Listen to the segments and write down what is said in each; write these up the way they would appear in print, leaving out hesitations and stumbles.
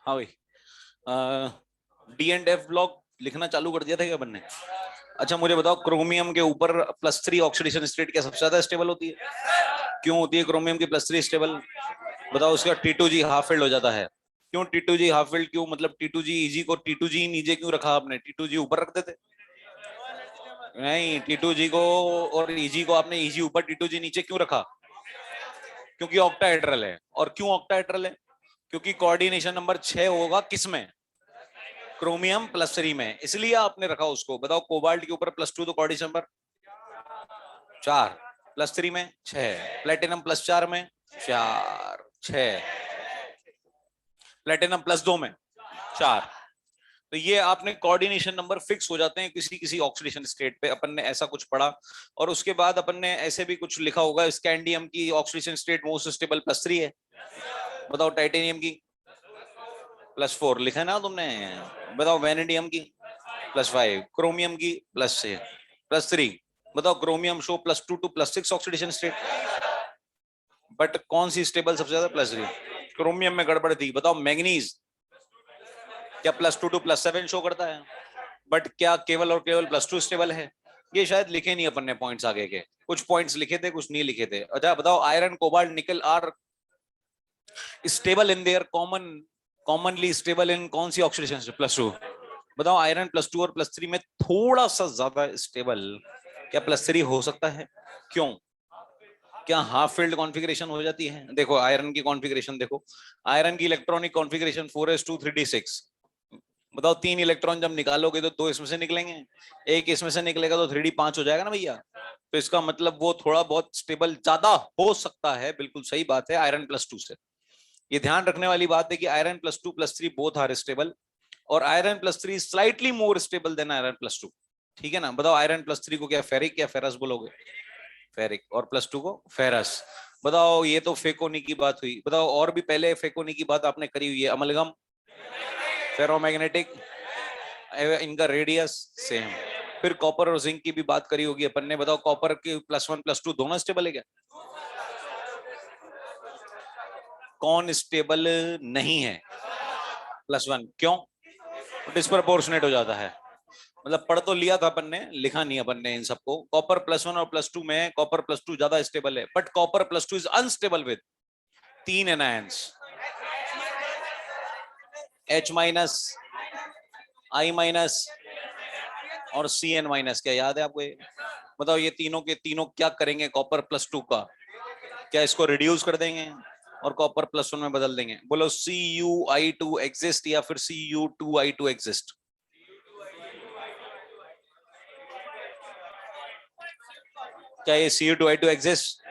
हाँ भाई, D and F block लिखना चालू कर दिया था क्या बनने? अच्छा मुझे बताओ, क्रोमियम के ऊपर +3 ऑक्सीडेशन स्टेट क्या सबसे ज्यादा स्टेबल होती है? क्यों होती है क्रोमियम की +3 स्टेबल? बताओ, उसका T2G हाफ फिल्ड हो जाता है। क्यों T2G हाफ फिल्ड? क्यों मतलब T2G इजी को T2G नीचे क्यों रखा आपने? T2G ऊपर रख देते। नहीं, T2G को और इजी को आपने इजी ऊपर T2G नीचे क्यों रखा? क्योंकि ऑक्टाहेड्रल है। और क्यों ऑक्टाहेड्रल है? क्योंकि कोऑर्डिनेशन नंबर 6 होगा किसमें? क्रोमियम +3 में, इसलिए आपने रखा उसको। बताओ, कोबाल्ट के ऊपर +2 तो कोऑर्डिनेशन नंबर 4, +3 में 6, प्लेटिनम +4 में 4 6, प्लेटिनम +2 में 4। तो ये आपने कोऑर्डिनेशन नंबर फिक्स हो जाते हैं किसी किसी ऑक्सीडेशन स्टेट पे। अपन ने ऐसा कुछ पढ़ा। और उसके बाद अपन ने ऐसे भी कुछ लिखा होगा, स्कैंडियम की ऑक्सीडेशन स्टेट मोस्ट स्टेबल +3 है। बताओ, टाइटेनियम की +4 लिखा है ना तुमने? बताओ, वेनेडियम की +5, क्रोमियम की +6 +3। बताओ, chromium show +2 to +6 oxidation state, but कौन सी स्टेबल सबसे ज्यादा? +3। क्रोमियम में गड़बड़ थी। बताओ, मैग्नीज क्या +2 to +7 शो करता है? बट क्या केवल और केवल +2 स्टेबल है? ये शायद लिखे नहीं अपन ने पॉइंट्स आगे के। कुछ पॉइंट्स लिखे थे, कुछ नहीं लिखे थे। अच्छा बताओ, iron cobalt nickel are stable in their commonly stable in कौन सी ऑक्सीडेशन से? +2। बताओ, आयरन +2 और +3 में थोड़ा सा ज्यादा स्टेबल क्या +3 हो सकता है? क्यों? क्या हाफ फील्ड कॉन्फ़िगरेशन हो जाती है? देखो आयरन की कॉन्फ़िगरेशन देखो। आयरन की इलेक्ट्रॉनिक कॉन्फ़िगरेशन 4s2 3d6। बताओ, 3 इलेक्ट्रॉन जब निकालोगे तो 2 इसमें से निकलेंगे, एक इसमें से निकलेगा, तो 3d5 हो जाएगा ना भैया। तो इसका मतलब वो थोड़ा बहुत स्टेबल ज्यादा हो सकता है। बिल्कुल सही बात है, आयरन +2 से। ये ध्यान रखने वाली बात है कि आयरन +2 +3 बोथ आर स्टेबल, और iron +3 slightly more stable then iron +2। ठीक है ना? बताओ, आयरन +3 को क्या फेरिक या फेरस बोलोगे? फेरिक। और +2 को फेरस। बताओ, ये तो फेकोनी की बात हुई। बताओ, और भी पहले फेकोनी की बात आपने करी हुई है। अमलगम, फेरोमैग्नेटिक, इनका रेडियस सेम। फिर कॉपर और जिंक की भी बात करी होगी अपन ने। बताओ, कॉपर के +1 +2 दोनों स्टेबल है क्या? कौन स्टेबल नहीं है? +1। क्यों? डिस्प्रपोर्शनेट हो जाता है। मतलब पढ़ तो लिया था अपन ने, लिखा नहीं अपन ने इन सबको। कॉपर +1 और +2 में कॉपर +2 ज्यादा स्टेबल है, but copper +2 is unstable with 3 anions, H-, I- और Cn-। क्या याद है आपको ये? बताओ, ये तीनों के तीनों क्या करेंगे कॉपर +2 का? क्या इसको रिड्यूस कर देंगे और कॉपर +1 में बदल देंगे? बोलो, Cu(I2) एग्जिस्ट या फिर Cu(2I2) एग्जिस्ट? क्या ये Cu(2I2) एग्जिस्ट?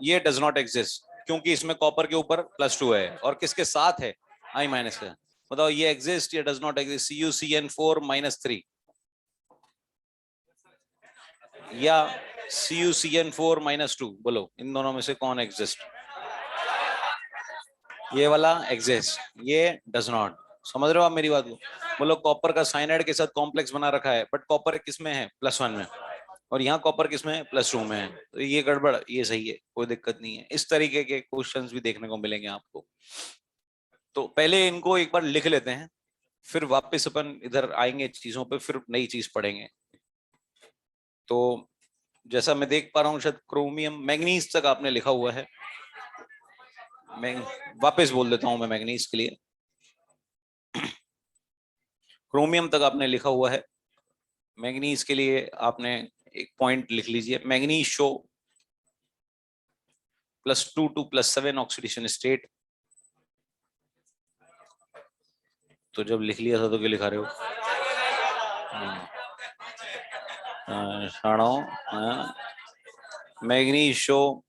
ये डज नॉट एग्जिस्ट, क्योंकि इसमें कॉपर के ऊपर +2 है और किसके साथ है? I- है। बताओ, ये एग्जिस्ट या डज नॉट एग्जिस्ट? CuCN4-3 या CuCN4-2? बोलो, इन दोनों में से कौन एग्जिस्ट? ये वाला एग्जिस्ट, ये डज नॉट। समझ रहे हो आप मेरी बात को? बोलो, कॉपर का साइनाइड के साथ कॉम्प्लेक्स बना रखा है, बट कॉपर किस में है? +1 में। और यहाँ कॉपर किस में है? +2 में है। तो ये गड़बड़, ये सही है, कोई दिक्कत नहीं है। इस तरीके के क्वेश्चंस भी देखने को मिलेंगे आपको। तो पहले इनको एक बार लिख लेते हैं, फिर वापस अपन इधर आएंगे चीजों पे, फिर नई चीज पढ़ेंगे। तो जैसा मैं देख पा रहा हूँ, शायद क्रोमियम, मैग्नीज तक आपने लिखा हुआ है। मैं वापस बोल देता हूँ मैं मैग्नीज के लिए। क्रोमियम तक आपने लिखा हुआ है। मैग्नीज के लिए आपने एक पॉइंट लिख लीजिए, manganese show +2 to +7 oxidation state. तो जब लिख लिया था तो क्यों लिखा रहे हो? Manganese show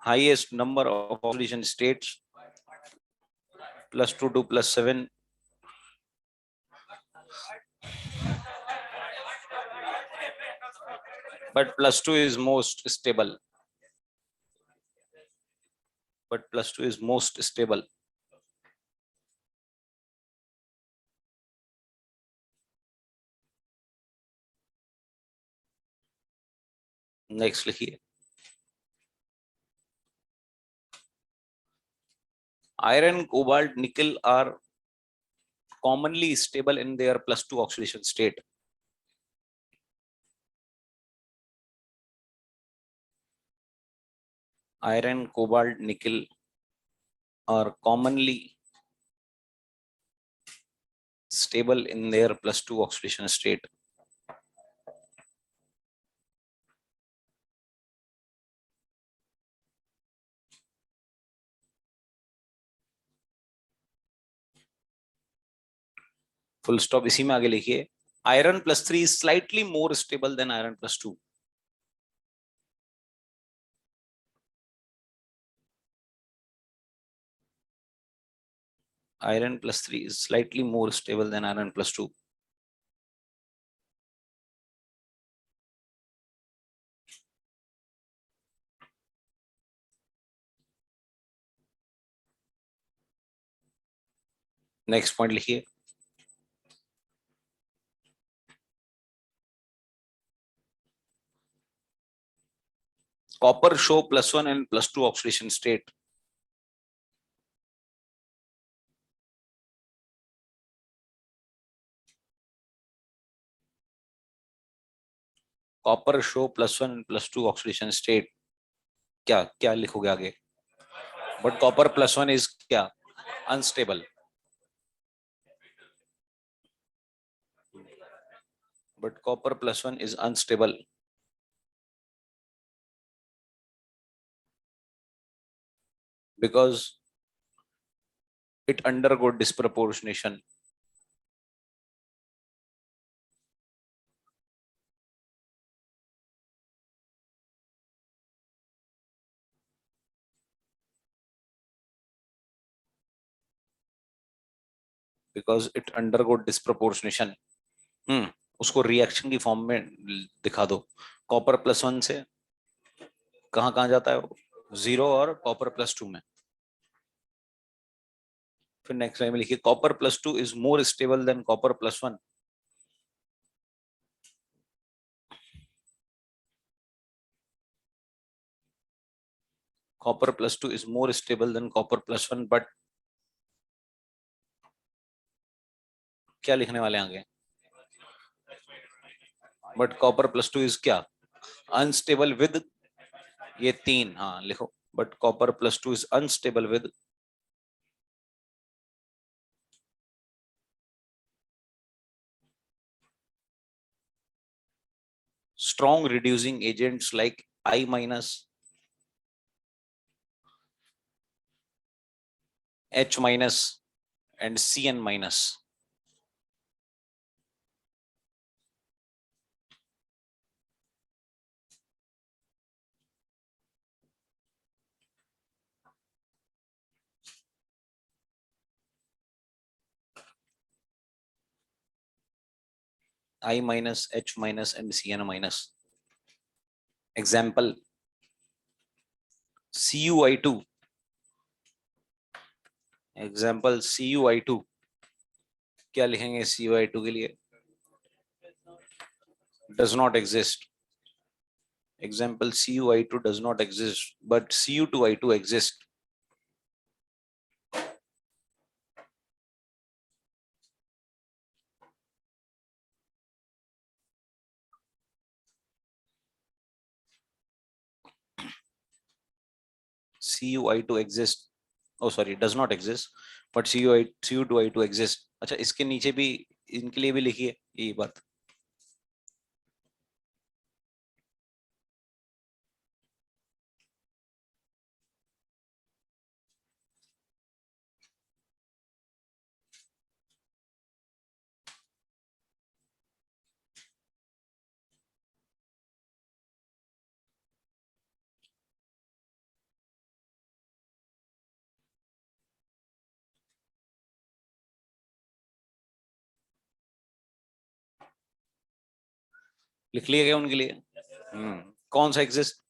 highest number of oxidation states, +2 to +7, but +2 is most stable. But +2 is most stable. Next लिखिए, iron cobalt nickel are commonly stable in their +2 oxidation state. Iron, cobalt, nickel are commonly stable in their +2 oxidation state. Full stop इसी में आगे लिखिए. Iron +3 is slightly more stable than iron +2. Iron +3 is slightly more stable than iron +2. Next point लिखिए. Copper show +1 and +2 oxidation state. Copper show +1 and +2 oxidation state. क्या क्या लिखोगे आगे? But copper +1 is क्या? Unstable. But copper +1 is unstable. Because it undergo disproportionation. Because it undergo disproportionation. उसको reaction की form में दिखा दो. कॉपर +1 से कहां कहां जाता है वो? 0 और कॉपर +2 में. फिर नेक्स्ट लाइन में लिखिए copper +2 is more stable than copper +1. Copper +2 is more stable than copper +1, but क्या लिखने वाले आगे? But copper +2 is क्या? Unstable with ये 3. हाँ लिखो. But copper +2 is unstable with strong reducing agents like I-, H- and Cn-. I-, H- and Cn-. Example CuI2. Example CuI2. क्या लिखेंगे CuI2 के लिए? Does not exist. Example CuI2 does not exist, but Cu2I2 exists. Cu2I2 exists. Oh sorry, does not exist, but Cu2I2 exists. अच्छा इसके नीचे भी इनके लिए भी लिखिए ये बात. लिख लिया गया उनके लिए. कौन सा एग्जिस्ट?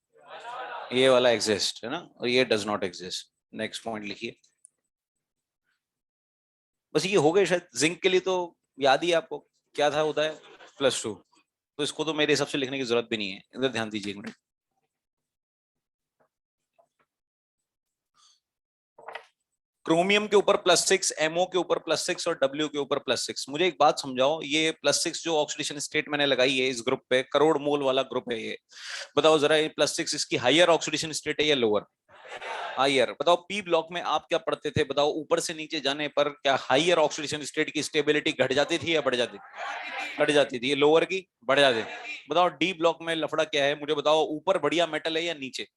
ये वाला एग्जिस्ट है ना, और ये does not exist. Next point लिखिए. बस ये हो गए शायद. जिंक के लिए तो याद ही है आपको क्या था होता है +2. तो इसको तो मेरे हिसाब से लिखने की जरूरत भी नहीं है. इधर ध्यान दीजिए एक मिनट. क्रोमियम के ऊपर +6, एमओ के ऊपर +6 और डब्ल्यू के ऊपर +6। मुझे एक बात समझाओ, ये +6 जो ऑक्सीडेशन स्टेट मैंने लगाई है इस ग्रुप पे, करोड़ मोल वाला ग्रुप है ये, बताओ जरा ये +6 इसकी हायर ऑक्सीडेशन स्टेट है या लोअर? हायर। बताओ पी ब्लॉक में आप क्या पढ़ते थे, बताओ ऊपर से नीचे जाने पर क्या हायर ऑक्सीडेशन स्टेट की स्टेबिलिटी घट जाती थी या बढ़ जाती थी? घट जाती थी। ये लोअर की बढ़ जाती थी। बताओ डी ब्लॉक में लफड़ा क्या है, मुझे बताओ, ऊपर बढ़िया मेटल है या नीचे?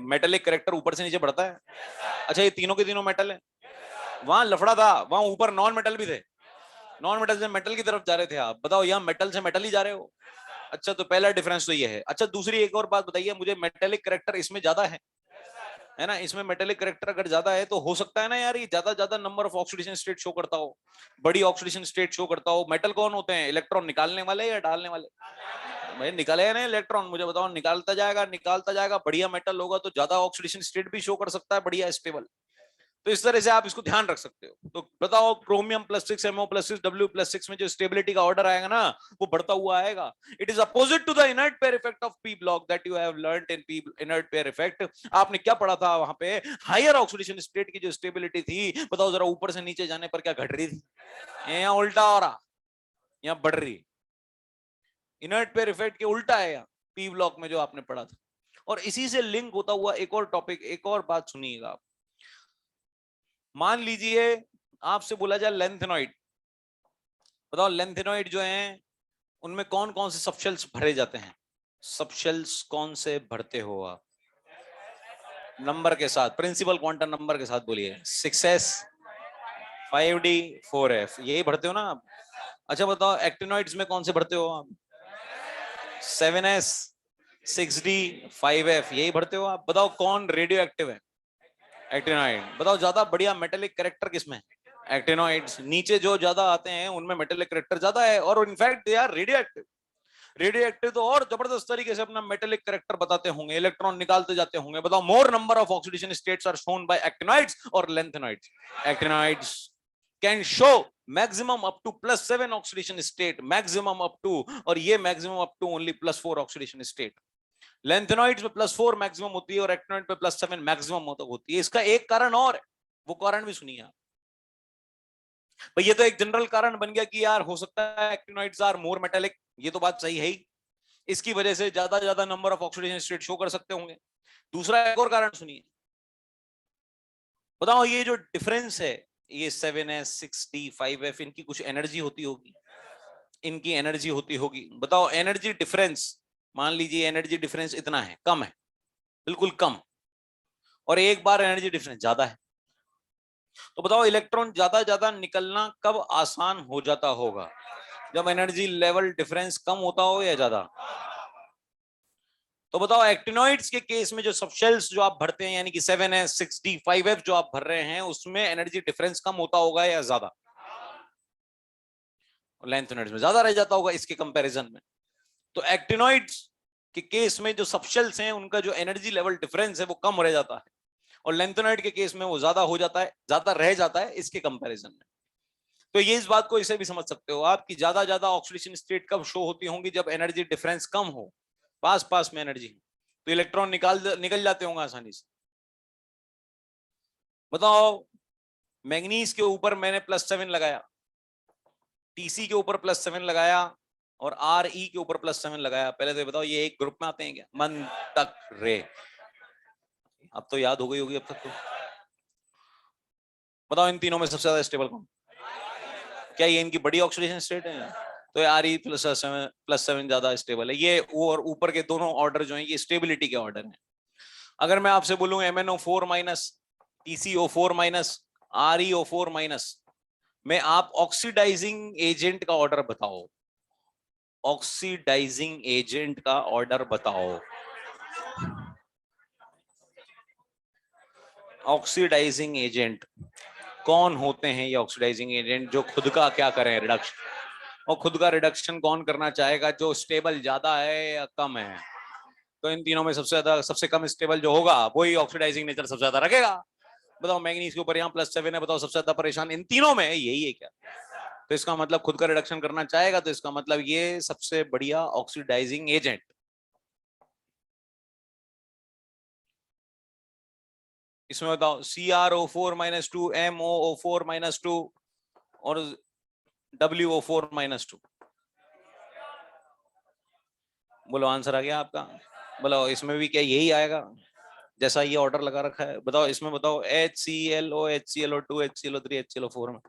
मेटेलिक करेक्टर ऊपर से नीचे बढ़ता है। अच्छा ये तीनों के तीनों मेटल है? वहां लफड़ा था, वहां ऊपर नॉन मेटल भी थे, नॉन मेटल से मेटल की तरफ जा रहे थे आप। बताओ यहाँ मेटल से मेटल ही जा रहे हो। अच्छा तो पहला डिफरेंस तो ये है। अच्छा दूसरी एक और बात बताइए मुझे, मेटेलिक करेक्टर इसमें ज्यादा है ना, इसमें मेटेलिक करेक्टर अगर ज्यादा है तो हो सकता है ना यार, ये ज्यादा ज्यादा number of oxidation state show करता हो, बड़ी ऑक्सीडेशन स्टेट शो करता हो। मेटल कौन होते हैं, इलेक्ट्रॉन निकालने वाले या डालने वाले? भाई निकाले ना इलेक्ट्रॉन, मुझे बताओ, निकालता जाएगा निकालता जाएगा, बढ़िया मेटल होगा तो ज्यादा ऑक्सीडेशन स्टेट भी शो कर सकता है, बढ़िया स्टेबल। तो इस तरह से आप इसको ध्यान रख सकते हो। तो बताओ क्रोमियम +6, एमओ +6, डब्ल्यू +6 में जो स्टेबिलिटी का ऑर्डर आएगा ना, वो बढ़ता हुआ आएगा। It is opposite to the inert pair effect of P block that you have learned in P inert pair effect. आपने क्या पढ़ा था वहां पे, हायर ऑक्सीडेशन स्टेट की जो स्टेबिलिटी थी, बताओ जरा ऊपर से नीचे जाने पर क्या घट रही थी? यहाँ उल्टा हो रहा, यहाँ बढ़ रही। इनर्ट पेयर इफेक्ट के उल्टा है यहाँ पी ब्लॉक में जो आपने पढ़ा था। और इसी से लिंक होता हुआ एक और टॉपिक, एक और बात सुनिएगा। मान लीजिए आपसे बोला जाए लेंथेनॉइड, बताओ लेंथेनॉइड जो हैं उनमें कौन कौन से सबशेल्स भरे जाते हैं? सबशेल्स कौन से भरते हो आप? नंबर के साथ, प्रिंसिपल क्वांटम नंबर के साथ बोलिए। 6s, 5d, 4f, यही भरते हो ना आप? अच्छा बताओ एक्टिनॉइड्स में कौन से भरते हो आप? 7s, 6d, 5f, यही भरते हो आप? बताओ कौन रेडियो एक्टिव है? एक्टिनॉइड। बताओ ज्यादा बढ़िया मेटेलिक कैरेक्टर किसमें है? एक्टिनॉइड्स। नीचे जो ज्यादा आते हैं उनमें मेटेलिक कैरेक्टर ज्यादा है, और in fact they are radioactive. Radioactive तो और जबरदस्त तरीके से अपना मेटेलिक कैरेक्टर बताते होंगे, इलेक्ट्रॉन निकालते जाते होंगे। बताओ more number of oxidation states are shown by actinoids और lanthanoids? Actinoids can show maximum up to +7 oxidation state, maximum up to, और ये maximum up to only +4 oxidation state. Lanthanoids में +4 मैक्सिमम होती है और एक्टिनॉइड पे +7 मैक्सिमम होती है। इसका एक कारण और है, वो कारण भी सुनिए आप। भाई ये तो एक जनरल कारण बन गया कि यार हो सकता है एक्टिनॉइड्स आर मोर मेटेलिक, ये तो बात सही है ही, इसकी वजह से ज्यादा ज्यादा number of oxidation state show कर सकते होंगे। दूसरा एक और कारण सुनिए, बताओ ये जो डिफरेंस है, ये 7s, 6d, 5f, इनकी कुछ एनर्जी होती होगी, इनकी एनर्जी होती होगी। बताओ एनर्जी डिफरेंस, मान लीजिए एनर्जी डिफरेंस इतना है, कम है, बिल्कुल कम, और एक बार एनर्जी डिफरेंस ज्यादा है, तो बताओ इलेक्ट्रॉन ज्यादा ज्यादा निकलना कब आसान हो जाता होगा? जब एनर्जी लेवल डिफरेंस कम होता हो या ज्यादा? तो बताओ एक्टिनॉइड्स के केस में जो सबशेल्स जो आप भरते हैं, यानी कि 7s, 6d, 5f जो आप भर रहे हैं, उसमें एनर्जी डिफरेंस कम होता होगा या ज्यादा? लेंथेनॉइड्स में ज्यादा रह जाता होगा इसके कंपैरिजन में। तो एक्टिनॉइड्स के केस में जो सबशेल्स हैं उनका जो एनर्जी लेवल डिफरेंस है वो कम रह जाता है, और लेंथेनॉइड के केस में वो ज्यादा हो जाता है, ज्यादा रह जाता है इसके कंपैरिजन में। तो ये इस बात को इसे भी समझ सकते हो आप कि ज्यादा ज्यादा ऑक्सीडेशन स्टेट कब शो होती होंगी, जब एनर्जी डिफरेंस कम हो, पास पास में एनर्जी, तो इलेक्ट्रॉन निकल जाते होंगे आसानी से। बताओ मैग्नीज के ऊपर मैंने +7 लगाया, टीसी के ऊपर +7 लगाया, और आरई के ऊपर +7 लगाया, पहले तो बताओ ये एक ग्रुप में आते हैं क्या? मन तक रे, अब तो याद हो गई होगी अब तक तो। बताओ इन तीनों में सबसे ज्यादा स्टेबल कौन? क्या ये इनकी बड़ी ऑक्सीडेशन स्टेट है? तो यार ई +7 ज्यादा स्टेबल है ये, और ऊपर के दोनों ऑर्डर जो है ये स्टेबिलिटी के ऑर्डर हैं। अगर मैं आपसे बोलूं MnO4-, TCO4-, ReO4-, में आप ऑक्सीडाइजिंग एजेंट का ऑर्डर बताओ, ऑक्सीडाइजिंग एजेंट का ऑर्डर बताओ। ऑक्सीडाइजिंग एजेंट कौन होते हैं? ये ऑक्सीडाइजिंग एजेंट जो खुद का क्या करें, रिडक्शन, और खुद का रिडक्शन कौन करना चाहेगा, जो स्टेबल ज्यादा है या कम है? तो इन तीनों में सबसे ज्यादा, सबसे कम स्टेबल जो होगा वही ऑक्सीडाइजिंग नेचर सबसे ज्यादा रखेगा। बताओ मैग्नीज के ऊपर यहाँ +7 है, बताओ सबसे ज्यादा परेशान इन तीनों में यही है क्या? तो इसका मतलब खुद का रिडक्शन करना चाहेगा, तो इसका मतलब ये सबसे बढ़िया ऑक्सीडाइजिंग एजेंट। इसमें बताओ CrO4 - 2 MOO4 - 2 और WO4 - 2। बोलो आंसर आ गया आपका। बोलो इसमें भी क्या यही आएगा जैसा ये ऑर्डर लगा रखा है? बताओ इसमें बताओ HClO HClO2 HClO3 HClO4 में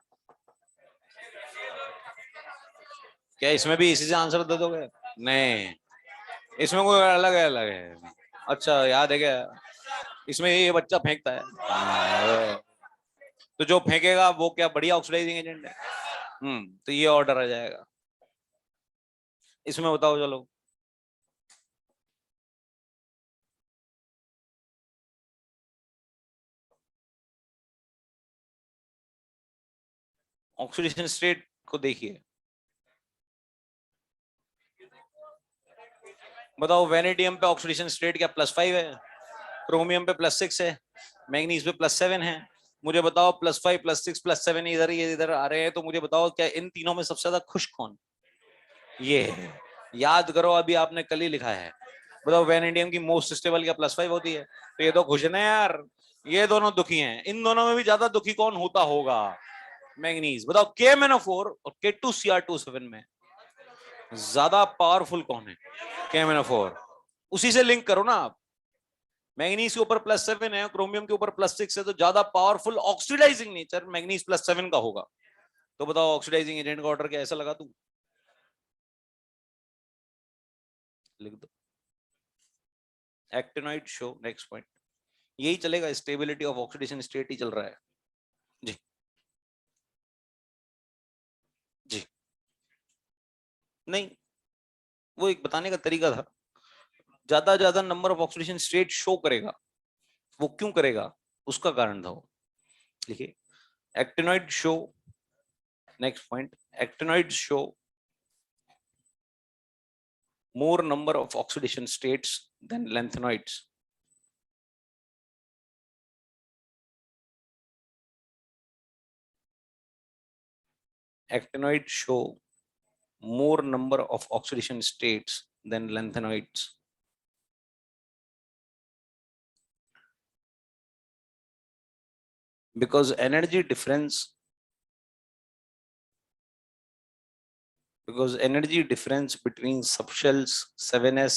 क्या इसमें भी इसी से आंसर दे दोगे? नहीं, इसमें कोई अलग है। अच्छा याद है क्या? इसमें ये बच्चा फेंकता है तो जो फेंकेगा वो क्या बढ़िया ऑक्सीडाइजिंग एजेंट है? तो ये ऑर्डर आ जाएगा। इसमें बताओ चलो। ऑक्सीडेशन स्टेट को देखिए, बताओ वेनेडियम पे ऑक्सीडेशन स्टेट क्या +5 है, क्रोमियम पे +6 है, मैग्नीज पे +7 है। मुझे बताओ +5 +6 +7 इधर ये इधर आ रहे हैं, तो मुझे बताओ क्या इन तीनों में सबसे ज्यादा खुश कौन? ये है। याद करो अभी आपने कल ही लिखा है। बताओ वेनेडियम की मोस्ट स्टेबल क्या +5 होती है? तो ये तो खुश है ना यार, ये दोनों दुखी हैं। इन दोनों में भी ज्यादा दुखी कौन होता होगा? मैग्नीज। बताओ KMnO4 और K2Cr27 में ज्यादा पावरफुल कौन है? KMnO4। उसी से लिंक करो ना आप। मैग्नीज के ऊपर +7 है, क्रोमियम के ऊपर +6 है, तो ज्यादा पावरफुल ऑक्सीडाइजिंग नेचर मैग्नीज +7 का होगा। तो बताओ ऑक्सीडाइजिंग एजेंट का ऑर्डर क्या ऐसा लगा तू? लिख दो एक्टिनोइड शो। नेक्स्ट पॉइंट यही चलेगा, स्टेबिलिटी ऑफ ऑक्सीडेशन स्टेट ही चल रहा है। जी जी। नहीं, वो एक बताने का तरीका था। ज्यादा number of oxidation state show करेगा, वो क्यों करेगा उसका कारण था वो। लिखिए actinoid show. Next point, actinoids show more number of oxidation states than lanthanoids. Actinoids show more number of oxidation states than lanthanoids because energy difference between subshells 7s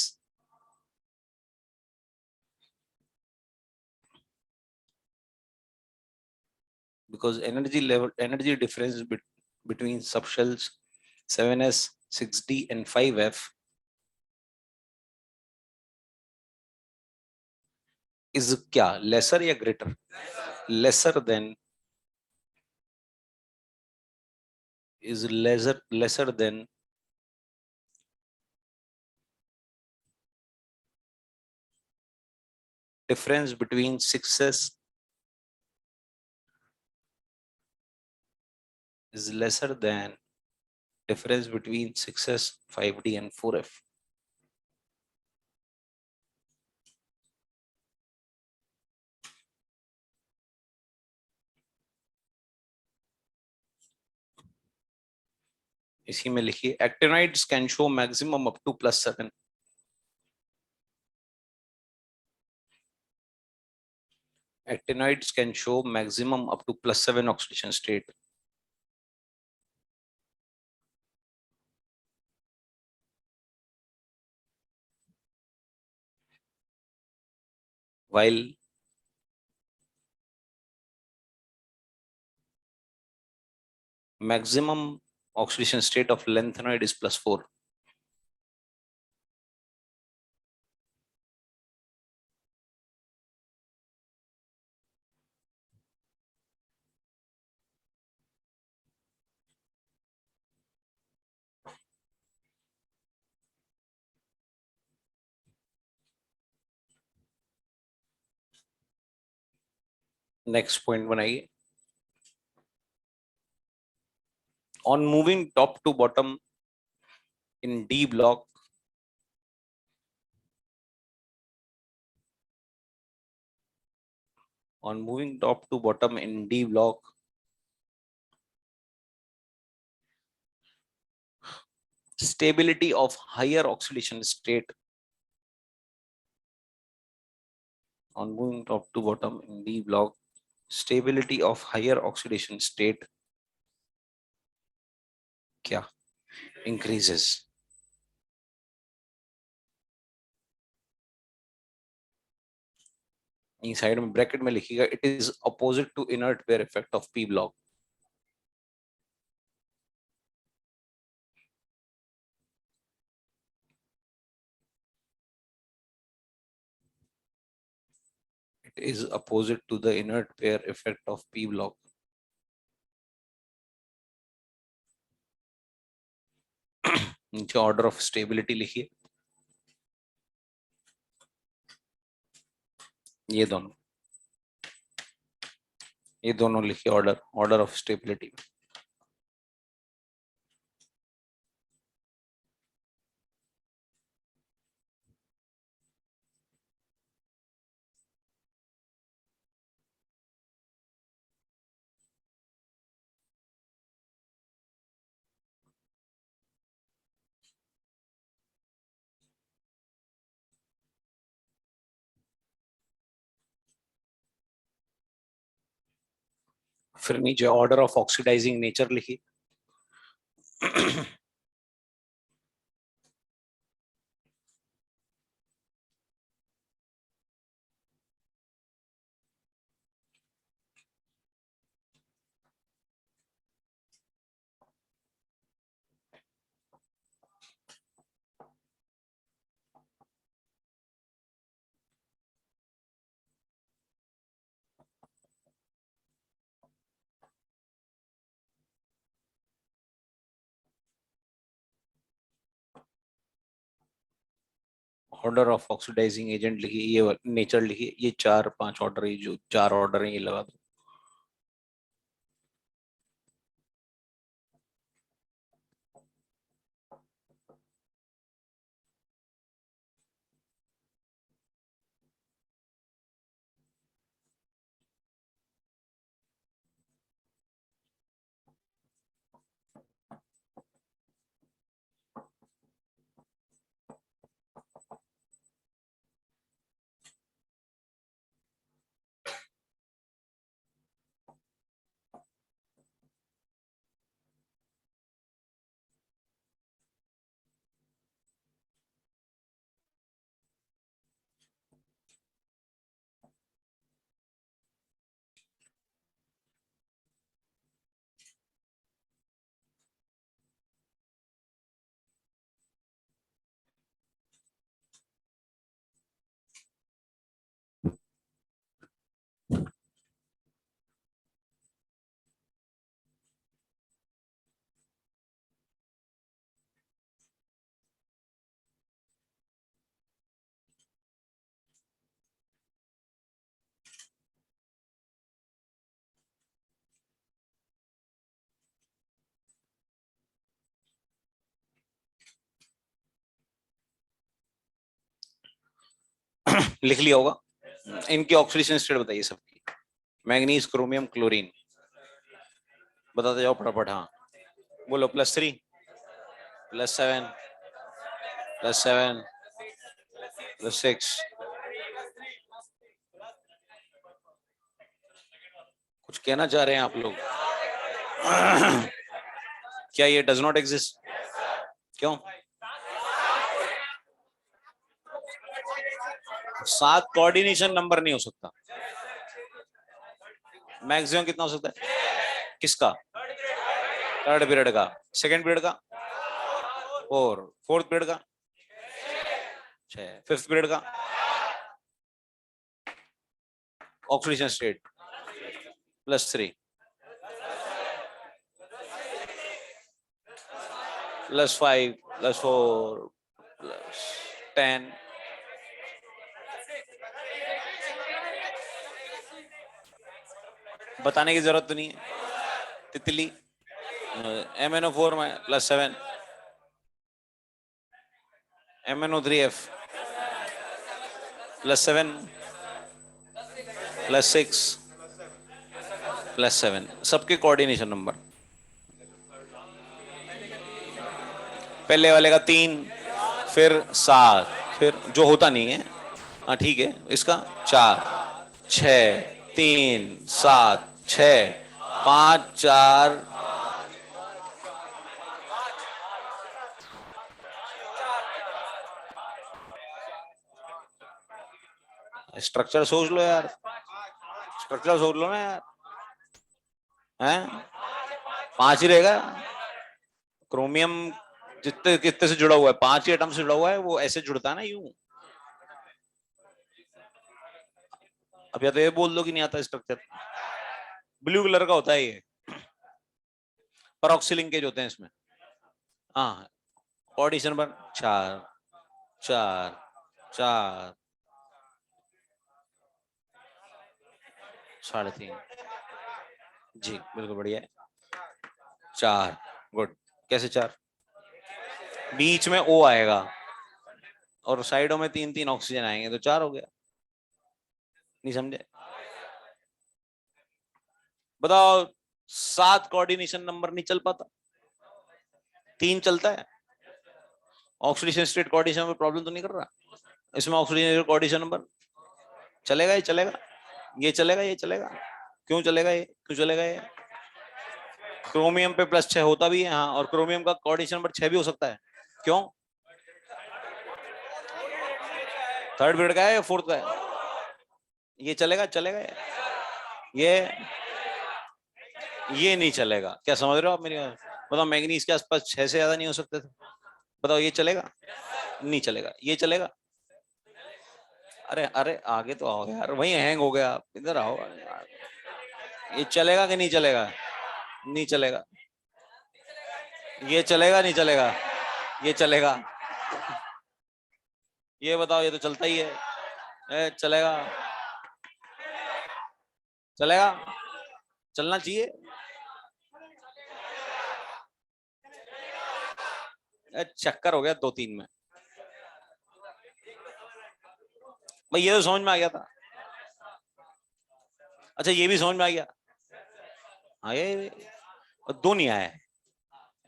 energy difference between subshells 7s 6d and 5f is क्या lesser या greater? lesser than is lesser than difference between 6s is lesser than difference between 6s 5d and 4f. इसी में लिखिए actinides can show maximum up to +7. Actinides can show maximum up to +7 oxidation state. While maximum oxidation state of lanthanoid is +4. Next point बनाइए। On moving top to bottom in D block, stability of higher oxidation state On moving top to bottom in D block, stability of higher oxidation state क्या increases. इस side में bracket में लिखिएगा, it is opposite to inert pair effect of P block. It is opposite to the inert pair effect of P block. नीचे order of stability लिखिए, ये दोनों लिखिए, ऑर्डर ऑफ स्टेबिलिटी. फिर नीचे ऑर्डर ऑफ ऑक्सीडाइजिंग नेचर लिखिए. Order of oxidising agent लिखिए, ये नेचर लिखिए, ये 4-5 ऑर्डर, ये जो 4 ऑर्डर है ये लगा दो. लिख लिया होगा. इनकी ऑक्सीडेशन स्टेट बताइए सबकी. मैग्नीज, क्रोमियम, क्लोरीन, बताते जाओ फटाफट. हाँ बोलो. +3, +7, +7, +6. कुछ कहना चाह रहे हैं आप लोग? क्या ये डज नॉट एग्जिस्ट? क्यों? 7 कोऑर्डिनेशन नंबर नहीं हो सकता. मैक्सिमम कितना हो सकता है? किसका? थर्ड पीरियड का. सेकंड पीरियड का 4, फोर्थ पीरियड का 6, फिफ्थ पीरियड का ऑक्सीडेशन स्टेट +3, +5, +4, +10. बताने की जरूरत तो नहीं है. तितली. MnO4 में +7, MnO3F +7, +6, +7. सबके कोऑर्डिनेशन नंबर. पहले वाले का 3, फिर 7, फिर जो होता नहीं है हाँ ठीक है, इसका 4 6 3 7 6 5 4। स्ट्रक्चर सोच लो यार, स्ट्रक्चर सोच लो ना यार। हैं, 5 ही रहेगा। क्रोमियम जितने कितने से जुड़ा हुआ है, 5 ही एटम से जुड़ा हुआ है, वो ऐसे जुड़ता है ना यूं। अब या तो ये बोल दो कि नहीं आता स्ट्रक्चर। ब्लू कलर का होता है ये, परऑक्सी लिंकेज होते हैं इसमें। हाँ, ऑडिशन पर 4 4 4 3.5। जी बिल्कुल बढ़िया है। 4, गुड। कैसे 4? बीच में O आएगा और साइडों में 3 3 ऑक्सीजन आएंगे तो 4 हो गया। नहीं समझे? बताओ, 7 कोऑर्डिनेशन नंबर नहीं चल पाता, 3 चलता है। ऑक्सीडेशन स्टेट कोऑर्डिनेशन में प्रॉब्लम तो नहीं कर रहा? इसमें ऑक्सीजन कोऑर्डिनेशन नंबर चलेगा, ये चलेगा, ये चलेगा, ये चलेगा। क्यों चलेगा ये, क्यों चलेगा ये? क्रोमियम पे +6 होता भी है, हाँ, और क्रोमियम का कोऑर्डिनेशन नंबर 6 भी हो सकता है। क्यों? थर्ड पीरियड का है या फोर्थ का है? ये चलेगा, चलेगा ये नहीं चलेगा। क्या समझ रहे हो आप मेरी बात? बताओ, मैग्नीज के आसपास 6 से ज्यादा नहीं हो सकते थे? बताओ, ये चलेगा? नहीं चलेगा। ये चलेगा? अरे अरे, आगे तो आओ यार, वही हैंग हो गया, इधर आओ यार। ये चलेगा कि नहीं चलेगा? नहीं चलेगा। ये चलेगा, नहीं चलेगा? ये चलेगा? ये बताओ, ये तो चलता ही है। चलेगा, चलेगा, चलना चाहिए। चक्कर हो गया 2 3 में। भाई ये तो समझ में आ गया था। अच्छा, ये भी समझ में आ गया। हाँ, ये और 2 नहीं आया है,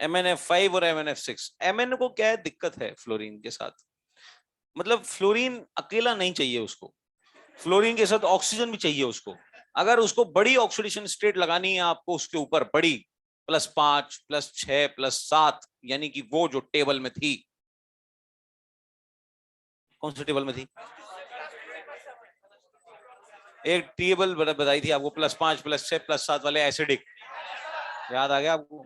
MnF5 और MnF6। Mn को क्या है, दिक्कत है फ्लोरीन के साथ, मतलब फ्लोरीन अकेला नहीं चाहिए उसको, फ्लोरीन के साथ ऑक्सीजन भी चाहिए उसको। अगर उसको बड़ी ऑक्सीडेशन स्टेट लगानी है आपको उसके ऊपर, बड़ी, +5 +6 +7, यानी कि वो जो टेबल में थी, कौन सी टेबल में थी? एक टेबल बताई थी आपको, +5 +6 +7 वाले एसिडिक, याद आ गया आपको?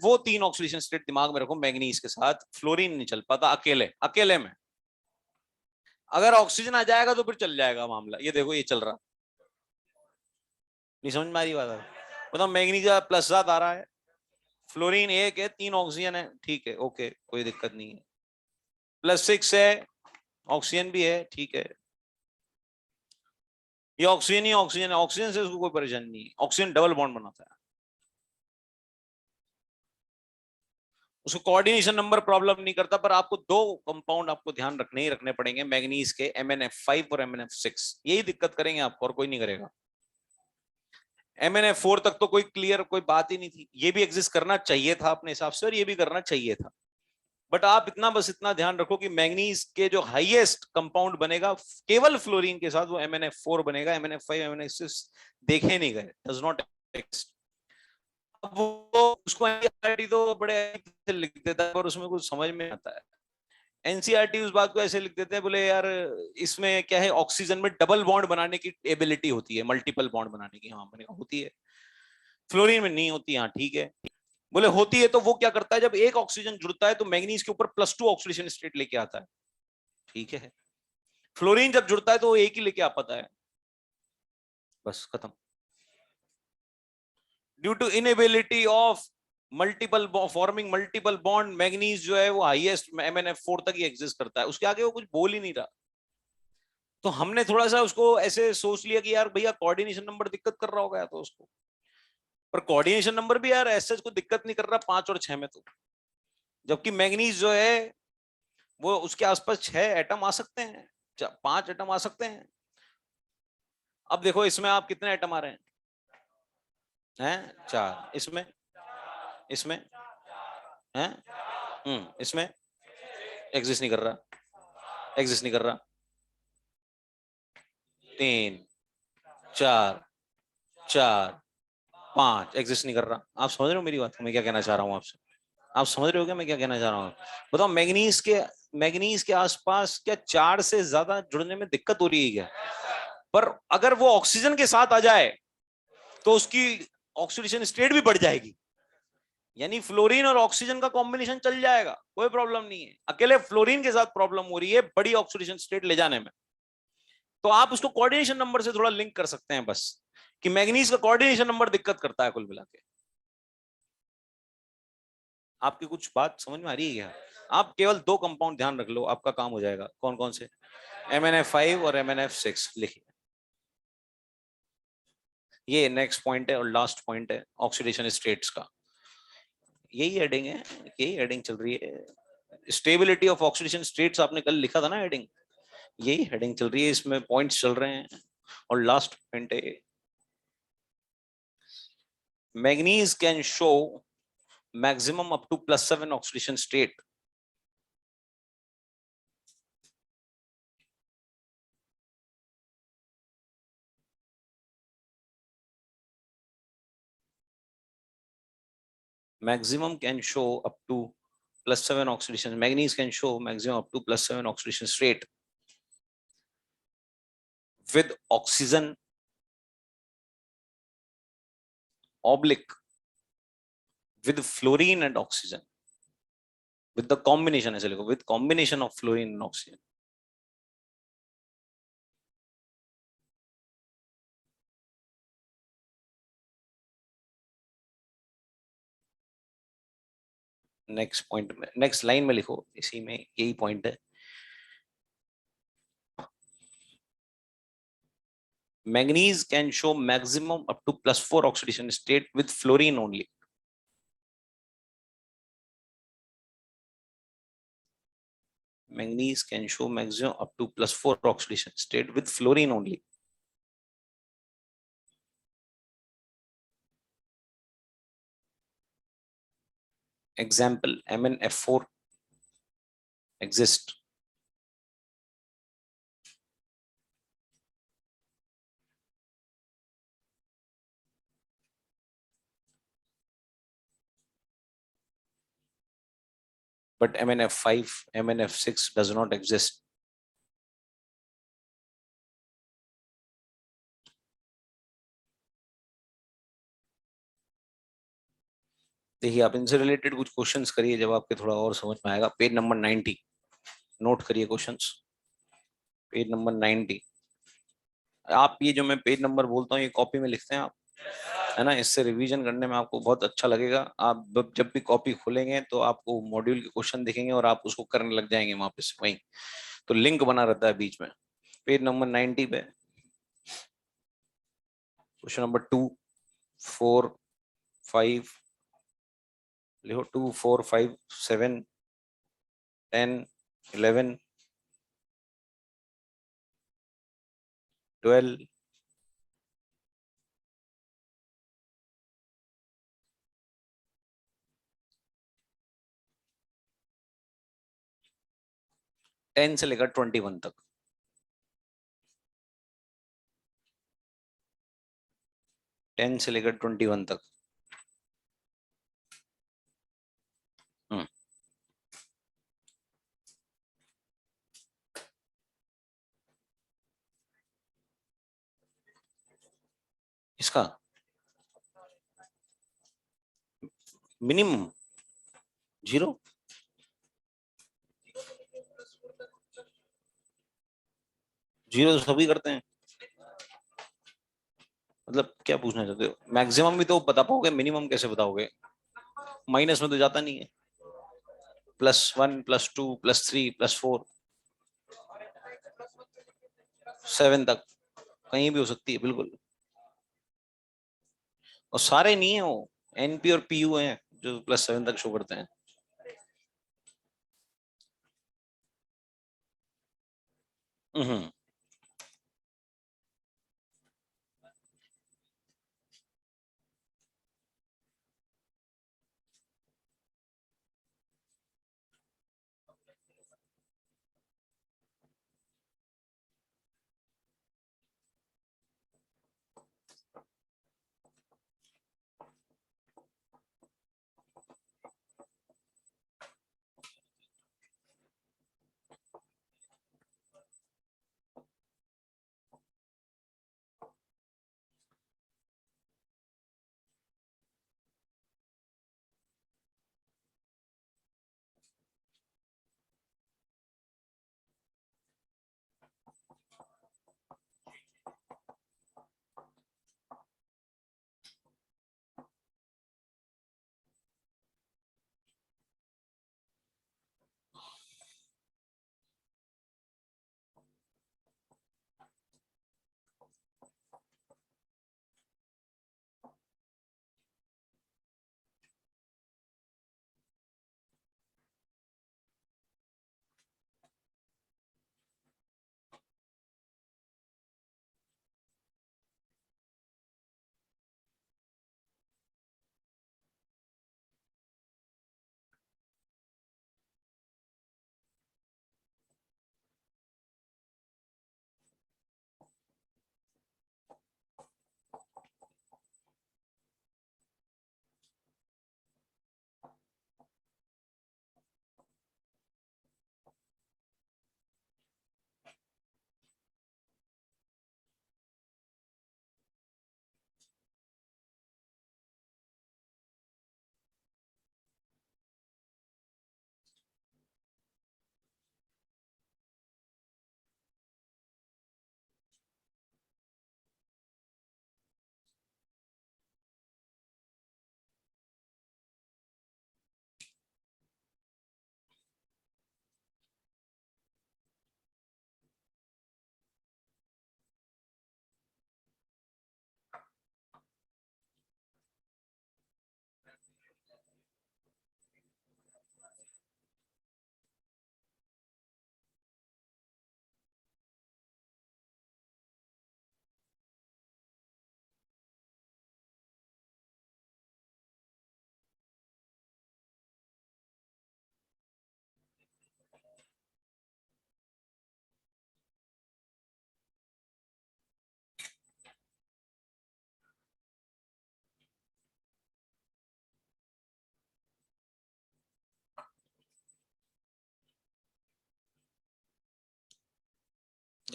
वो 3 ऑक्सीडेशन स्टेट दिमाग में रखो, मैग्नीज के साथ फ्लोरीन नहीं चल पाता अकेले, अकेले में। अगर ऑक्सीजन आ जाएगा तो फिर चल जाएगा मामला। ये देखो, ये चल रहा। नहीं समझ में आ रही बात? मतलब मैग्नीज का +7 आ रहा है, फ्लोरीन 1 है, 3 ऑक्सीजन है, ठीक है, ओके, कोई दिक्कत नहीं है। +6 है, ऑक्सीजन भी है, ठीक है। ये ऑक्सीजन ही ऑक्सीजन है, ऑक्सीजन से उसको कोई परेशानी नहीं है, ऑक्सीजन डबल बॉन्ड बनाता है। उसको कोऑर्डिनेशन नंबर प्रॉब्लम नहीं करता, पर आपको 2 कंपाउंड आपको ध्यान रखने ही रखने पड़ेंगे मैग्नीज के, MnF5 और MnF6। यही दिक्कत करेंगे आपको, और कोई नहीं करेगा। MnF4 तक तो कोई क्लियर कोई बात ही नहीं थी, ये भी एग्जिस्ट करना चाहिए था अपने हिसाब से, और ये भी करना चाहिए था। बट आप इतना, बस इतना ध्यान रखो कि मैग्नीज के जो हाईएस्ट कंपाउंड बनेगा केवल फ्लोरीन के साथ, वो MnF4 बनेगा। MnF5 MnF6 देखे नहीं गए, डज नॉट एक्सिस्ट। वो उसको एनसीईआरटी तो बड़े से लिख देता है, पर उसमें कुछ समझ में आता है। एनसीईआरटी उस बात को ऐसे लिख देते हैं, बोले यार इसमें क्या है, ऑक्सीजन में डबल बॉन्ड बनाने की एबिलिटी होती है, मल्टीपल बॉन्ड बनाने की, हाँ मैंने कहा होती है, फ्लोरीन में नहीं होती। हाँ ठीक है, बोले होती है, तो वो क्या करता है, जब एक ऑक्सीजन जुड़ता है तो मैग्नीज के ऊपर +2 ऑक्सीडेशन स्टेट लेके आता है, ठीक है। फ्लोरीन जब जुड़ता है तो वो एक ही लेके आ पाता है, बस खत्म। Due to inability of multiple forming multiple bond, manganese जो है वो हाईएस्ट MnF4 तक ही एग्जिस्ट करता है, उसके आगे वो कुछ बोल ही नहीं रहा। तो हमने थोड़ा सा उसको ऐसे सोच लिया कि यार भैया कोऑर्डिनेशन नंबर दिक्कत कर रहा होगा तो उसको, पर कोऑर्डिनेशन नंबर भी यार ऐसे को दिक्कत नहीं कर रहा 5 और 6 में तो, जबकि मैग्नीज जो है वो उसके आसपास 6 एटम आ सकते हैं, 5 एटम आ सकते हैं। अब देखो इसमें आप कितने एटम आ रहे हैं 4, इसमें, इसमें हैं, इसमें एग्जिस्ट नहीं कर रहा, एग्जिस्ट नहीं कर रहा। 3 4 4 5 एग्जिस्ट नहीं कर रहा। आप समझ रहे हो मेरी बात, मैं क्या कहना चाह रहा हूँ आपसे? आप समझ रहे हो क्या मैं क्या कहना चाह रहा हूँ? बताओ, मैग्नीज के आसपास क्या 4 से ज्यादा जुड़ने में दिक्कत हो रही है क्या? पर अगर वो ऑक्सीजन के साथ आ जाए तो उसकी ऑक्सीडेशन स्टेट भी बढ़ जाएगी, यानी फ्लोरीन और ऑक्सीजन का कॉम्बिनेशन चल जाएगा, कोई प्रॉब्लम नहीं है। अकेले फ्लोरीन के साथ प्रॉब्लम हो रही है बड़ी ऑक्सीडेशन स्टेट ले जाने में, तो आप उसको कोऑर्डिनेशन नंबर से थोड़ा लिंक कर सकते हैं बस, कि मैग्नीज का कोऑर्डिनेशन नंबर दिक्कत करता है कुल मिला के। आपकी कुछ बात समझ में आ रही है क्या? आप केवल 2 कंपाउंड ध्यान रख लो, आपका काम हो जाएगा। कौन कौन से? MnF5 और MnF6 लिखिए। ये नेक्स्ट पॉइंट है और लास्ट पॉइंट है ऑक्सीडेशन स्टेट्स का। यही हेडिंग है, यही हेडिंग चल रही है। स्टेबिलिटी ऑफ ऑक्सीडेशन स्टेट्स आपने कल लिखा था ना हेडिंग, यही हेडिंग चल रही है, इसमें पॉइंट्स चल रहे हैं। और लास्ट पॉइंट है, manganese can show maximum up to +7 oxidation state. Maximum can show up to +7 oxidation. Manganese can show maximum up to +7 oxidation state with oxygen oblique with fluorine and oxygen. With the combination, ऐसे लिखो, with combination of fluorine and oxygen. Next point में, next line में लिखो, इसी में यही point है। Manganese can show maximum up to +4 oxidation state with fluorine only. Manganese can show maximum up to +4 oxidation state with fluorine only. Example, MnF4 exist. But MnF5, MnF6 does not exist. देखिए, आप इनसे related कुछ questions करिए, जब आपके थोड़ा और समझ में आएगा। पेज नंबर 90 नोट करिए क्वेश्चंस, पेज नंबर 90। आप ये जो मैं पेज नंबर बोलता हूँ ये कॉपी में लिखते हैं आप, है ना? इससे रिवीजन करने में आपको बहुत अच्छा लगेगा। आप जब भी कॉपी खोलेंगे तो आपको मॉड्यूल के क्वेश्चन दिखेंगे और आप उसको करने लग जाएंगे वापस वहीं, तो लिंक बना रहता है बीच में। पेज नंबर 90 पे क्वेश्चन नंबर 2, 4, 5 लिखो, 2, 4, 5, 7, 10, 11, 12, 10 से लेकर 21 तक। 10 से लेकर 21 तक। इसका मिनिमम 0, जीरो सभी करते हैं। मतलब क्या पूछना चाहते हो? मैक्सिमम भी तो बता पाओगे, मिनिमम कैसे बताओगे? माइनस में तो जाता नहीं है। +1, +2, +3, +4, 7 तक कहीं भी हो सकती है बिल्कुल। और सारे नहीं है वो, NP और PU हैं जो +7 तक शो करते हैं। हम्म।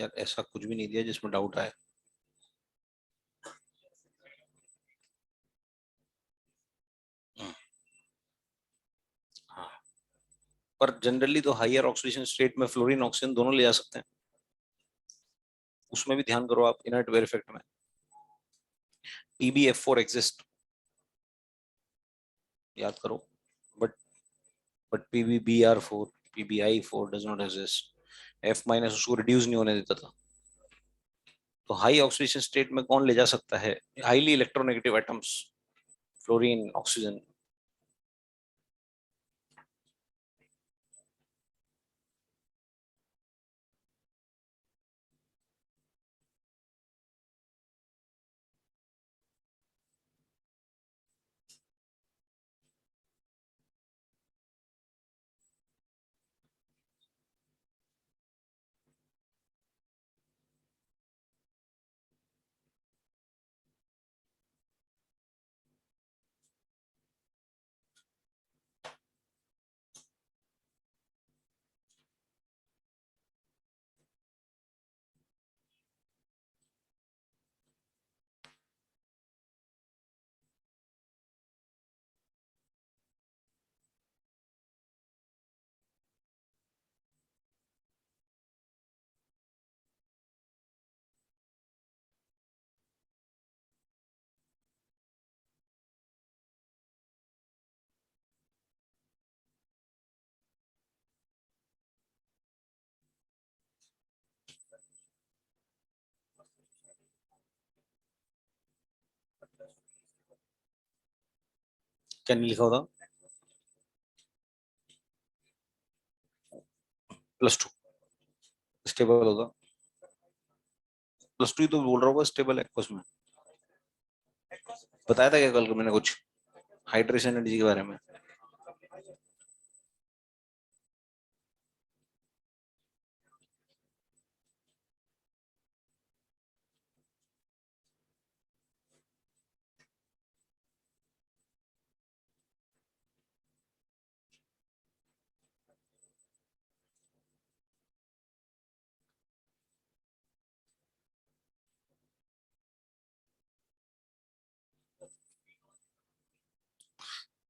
यार ऐसा कुछ भी नहीं दिया जिसमें डाउट आए। हम्म, हाँ, पर जनरली तो हायर ऑक्सीडेशन स्टेट में फ्लोरीन ऑक्सीजन दोनों ले जा सकते हैं। उसमें भी ध्यान करो आप, इनर्ट वेयर इफेक्ट में PbF4 एग्जिस्ट, याद करो। But PbBr4, PbI4 does not exist. F minus उसको रिड्यूस नहीं होने देता था। तो हाई ऑक्सीडेशन स्टेट में कौन ले जा सकता है? Highly electronegative atoms, fluorine oxygen. क्या नहीं लिखा होता? +2 स्टेबल होगा। +2 ही तो बोल रहा होगा स्टेबल है उसमें। बताया था क्या कल को मैंने कुछ हाइड्रेशन एनर्जी के बारे में?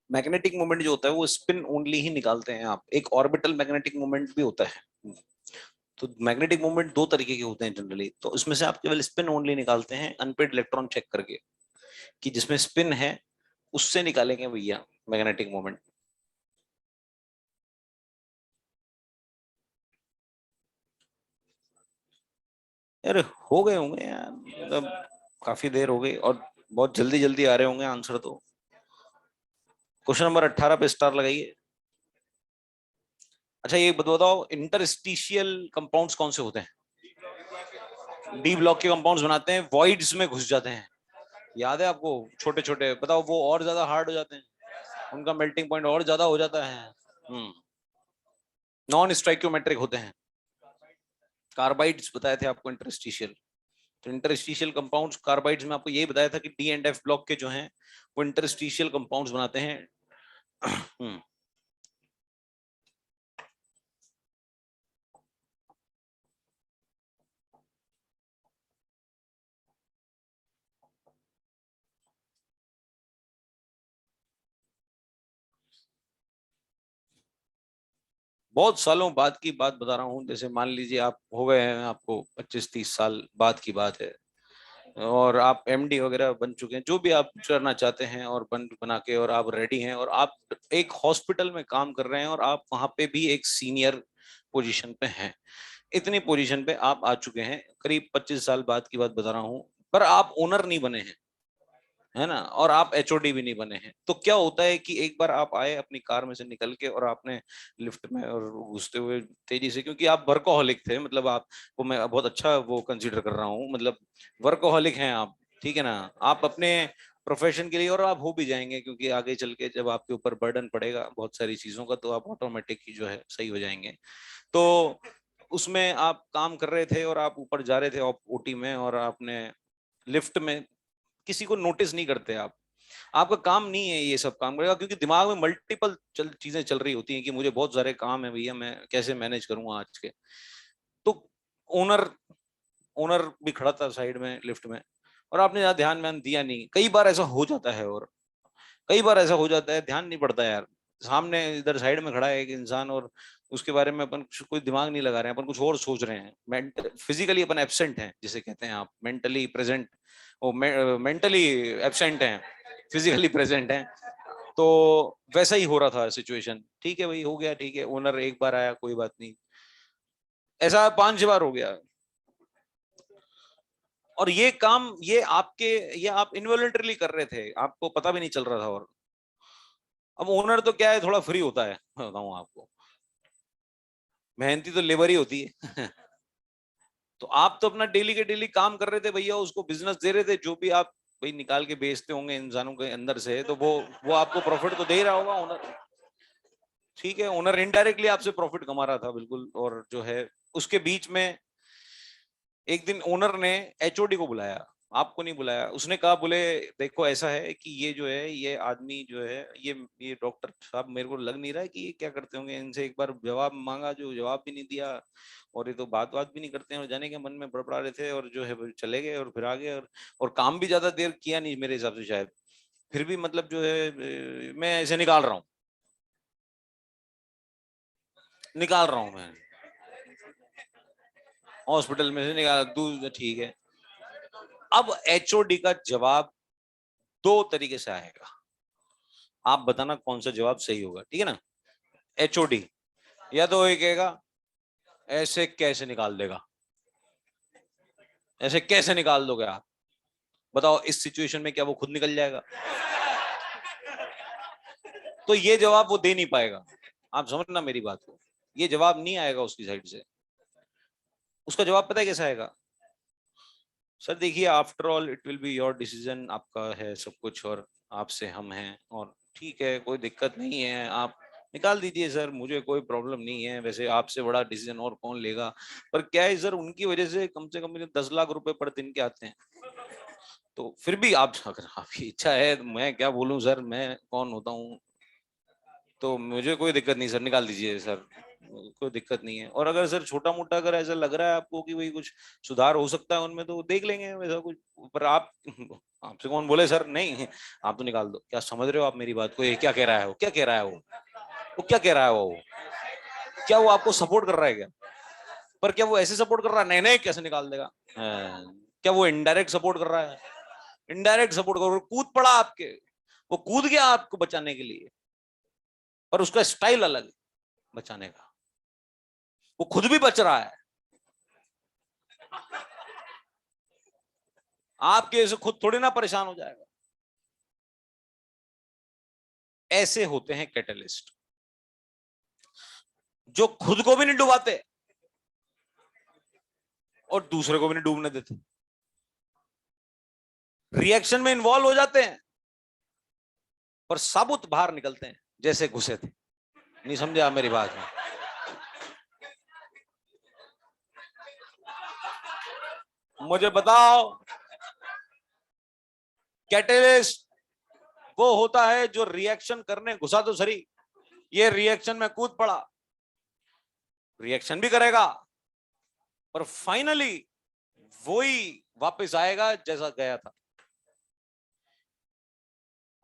मैग्नेटिक मोमेंट जो होता है वो स्पिन ओनली ही निकालते हैं आप। एक ऑर्बिटल मैग्नेटिक मोमेंट भी होता है। तो मैग्नेटिक मोमेंट दो तरीके के होते हैं जनरली, तो इसमें से आप केवल स्पिन ओनली निकालते हैं अनपेड इलेक्ट्रॉन चेक करके कि जिसमें स्पिन है उससे निकालेंगे भैया मैग्नेटिक मोमेंट। यार हो गए होंगे यार, मतलब काफी देर हो गई और बहुत जल्दी जल्दी आ रहे होंगे आंसर तो। क्वेश्चन नंबर 18 पे स्टार लगाइए। अच्छा ये बताओ, इंटरस्टिशियल कंपाउंड्स कौन से होते हैं? डी ब्लॉक के कंपाउंड्स बनाते हैं, वॉइड्स में घुस जाते हैं। याद है आपको? छोटे छोटे, बताओ वो और ज्यादा हार्ड हो जाते हैं, उनका मेल्टिंग पॉइंट और ज्यादा हो जाता है। नॉन स्ट्राइक्योमेट्रिक होते हैं। कार्बाइड्स बताए थे आपको इंटरस्टिशियल। तो इंटरस्टिशियल कंपाउंड्स कार्बाइड्स में आपको यही बताया था कि डी एंड एफ ब्लॉक के जो हैं वो इंटरस्टिशियल कंपाउंड्स बनाते हैं। बहुत सालों बाद की बात बता रहा हूँ, जैसे मान लीजिए आप हो गए हैं, आपको 25-30 साल बाद की बात है, और आप MD वगैरह बन चुके हैं, जो भी आप करना चाहते हैं और बन बना के, और आप रेडी हैं और आप एक हॉस्पिटल में काम कर रहे हैं और आप वहां पे भी एक सीनियर पोजीशन पे हैं। इतनी पोजीशन पे आप आ चुके हैं, करीब 25 साल बाद की बात बता रहा हूँ, पर आप ओनर नहीं बने हैं, है ना, और आप HOD भी नहीं बने हैं। तो क्या होता है कि एक बार आप आए अपनी कार में से निकल के और आपने लिफ्ट में और घुसते हुए तेजी से, क्योंकि आप वर्कोहॉलिक थे, मतलब आप को मैं बहुत अच्छा वो कंसीडर कर रहा हूँ, मतलब वर्कोहॉलिक हैं आप, ठीक है ना। आप अपने प्रोफेशन के लिए, और आप हो भी जाएंगे, क्योंकि आगे चल के जब आपके ऊपर बर्डन पड़ेगा बहुत सारी चीजों का तो आप ऑटोमेटिक ही जो है सही हो जाएंगे। तो उसमें आप काम कर रहे थे और आप ऊपर जा रहे थे OT में, और आपने लिफ्ट में, किसी को नोटिस नहीं करते आप, आपका काम नहीं है ये सब काम करेगा, क्योंकि दिमाग में मल्टीपल चीजें चल रही होती हैं कि मुझे बहुत सारे काम है भैया, मैं कैसे मैनेज करूंगा आज के। तो ओनर ओनर भी खड़ा था साइड में लिफ्ट में, और आपने ज्यादा ध्यान दिया नहीं। कई बार ऐसा हो जाता है, और कई बार ऐसा हो जाता है, ध्यान नहीं पड़ता यार। सामने इधर साइड में खड़ा है एक इंसान, और उसके बारे में अपन कोई दिमाग नहीं लगा रहे हैं, अपन कुछ और सोच रहे हैं। फिजिकली अपन एब्सेंट हैं, जिसे कहते हैं आप मेंटली प्रेजेंट, वो मेंटली एब्सेंट हैं, फिजिकली प्रेजेंट हैं। तो वैसा ही हो रहा था सिचुएशन। ठीक है भाई, हो गया, ठीक है, ओनर एक बार आया, कोई बात नहीं। ऐसा 5-6 बार हो गया। और ये काम, ये आप इनवॉलंटरीली कर रहे थे, आपको पता भी नहीं चल रहा था। और अब ओनर तो क्या है, थोड़ा फ्री होता है, मैं बताऊं आपको, मेहनती तो लेबर ही होती है। तो आप तो अपना डेली के डेली काम कर रहे थे भैया, उसको बिजनेस दे रहे थे, जो भी आप भाई निकाल के बेचते होंगे इंसानों के अंदर से, तो वो आपको प्रॉफिट तो दे ही रहा होगा ओनर। ठीक है, ओनर इनडायरेक्टली आपसे प्रॉफिट कमा रहा था, बिल्कुल। और जो है उसके बीच में एक दिन ओनर ने एचओडी को बुलाया, आपको नहीं बुलाया। उसने कहा, बोले देखो ऐसा है कि ये जो है, ये आदमी जो है, ये डॉक्टर साहब, मेरे को लग नहीं रहा है कि ये क्या करते होंगे। इनसे एक बार जवाब मांगा, जो जवाब भी नहीं दिया, और ये तो बात भी नहीं करते हैं। और जाने के मन में बड़बड़ा रहे थे, और जो है वो चले गए, और फिर आ गए। और काम भी ज्यादा देर किया नहीं मेरे हिसाब से शायद। फिर भी मतलब जो है मैं ऐसे निकाल रहा हूँ मैं हॉस्पिटल में से निकाल दूध, ठीक है। अब एचओडी का जवाब दो तरीके से आएगा, आप बताना कौन सा जवाब सही होगा, ठीक है ना। एचओडी या तो ये कहेगा, ऐसे कैसे निकाल देगा, ऐसे कैसे निकाल दोगे आप, बताओ इस सिचुएशन में क्या वो खुद निकल जाएगा। तो ये जवाब वो दे नहीं पाएगा, आप समझना मेरी बात को, ये जवाब नहीं आएगा उसकी साइड से। उसका जवाब पता है कैसा आएगा, सर देखिए, after all it will be your decision, आपका है सब कुछ, और आपसे हम हैं, और ठीक है, कोई दिक्कत नहीं है, आप निकाल दीजिए सर, मुझे कोई प्रॉब्लम नहीं है। वैसे आपसे बड़ा डिसीजन और कौन लेगा, पर क्या है सर, उनकी वजह से कम 10 लाख रुपए पर दिन के आते हैं। तो फिर भी आप, अगर आपकी इच्छा है, तो मैं क्या बोलूं सर, मैं कौन होता हूँ। तो मुझे कोई दिक्कत नहीं सर, निकाल दीजिए सर, कोई दिक्कत नहीं है। और अगर सर छोटा मोटा अगर ऐसा लग रहा है आपको कि भाई कुछ सुधार हो सकता है उनमें, तो देख लेंगे वैसा कुछ। पर आप, आपसे कौन बोले सर नहीं, आप तो निकाल दो। क्या समझ रहे हो आप मेरी बात को, ये क्या कह रहा है वो, क्या कह रहा है वो क्या कह रहा है वो, क्या वो आपको सपोर्ट कर रहा है क्या। पर क्या वो ऐसे सपोर्ट कर रहा है, नहीं नहीं कैसे निकाल देगा। क्या वो इनडायरेक्ट सपोर्ट कर रहा है, इनडायरेक्ट सपोर्ट कर, कूद पड़ा आपके, वो कूद गया आपको बचाने के लिए, और उसका स्टाइल अलग है बचाने का, वो खुद भी बच रहा है, आपके से खुद थोड़ी ना परेशान हो जाएगा। ऐसे होते हैं कैटलिस्ट, जो खुद को भी नहीं डुबाते और दूसरे को भी नहीं डूबने देते, रिएक्शन में इन्वॉल्व हो जाते हैं, पर साबुत बाहर निकलते हैं जैसे घुसे थे। नहीं समझे आप मेरी बात में। मुझे बताओ, कैटलिस्ट वो होता है जो रिएक्शन करने घुसा तो सही, ये रिएक्शन में कूद पड़ा, रिएक्शन भी करेगा, पर फाइनली वही वापस आएगा जैसा गया था।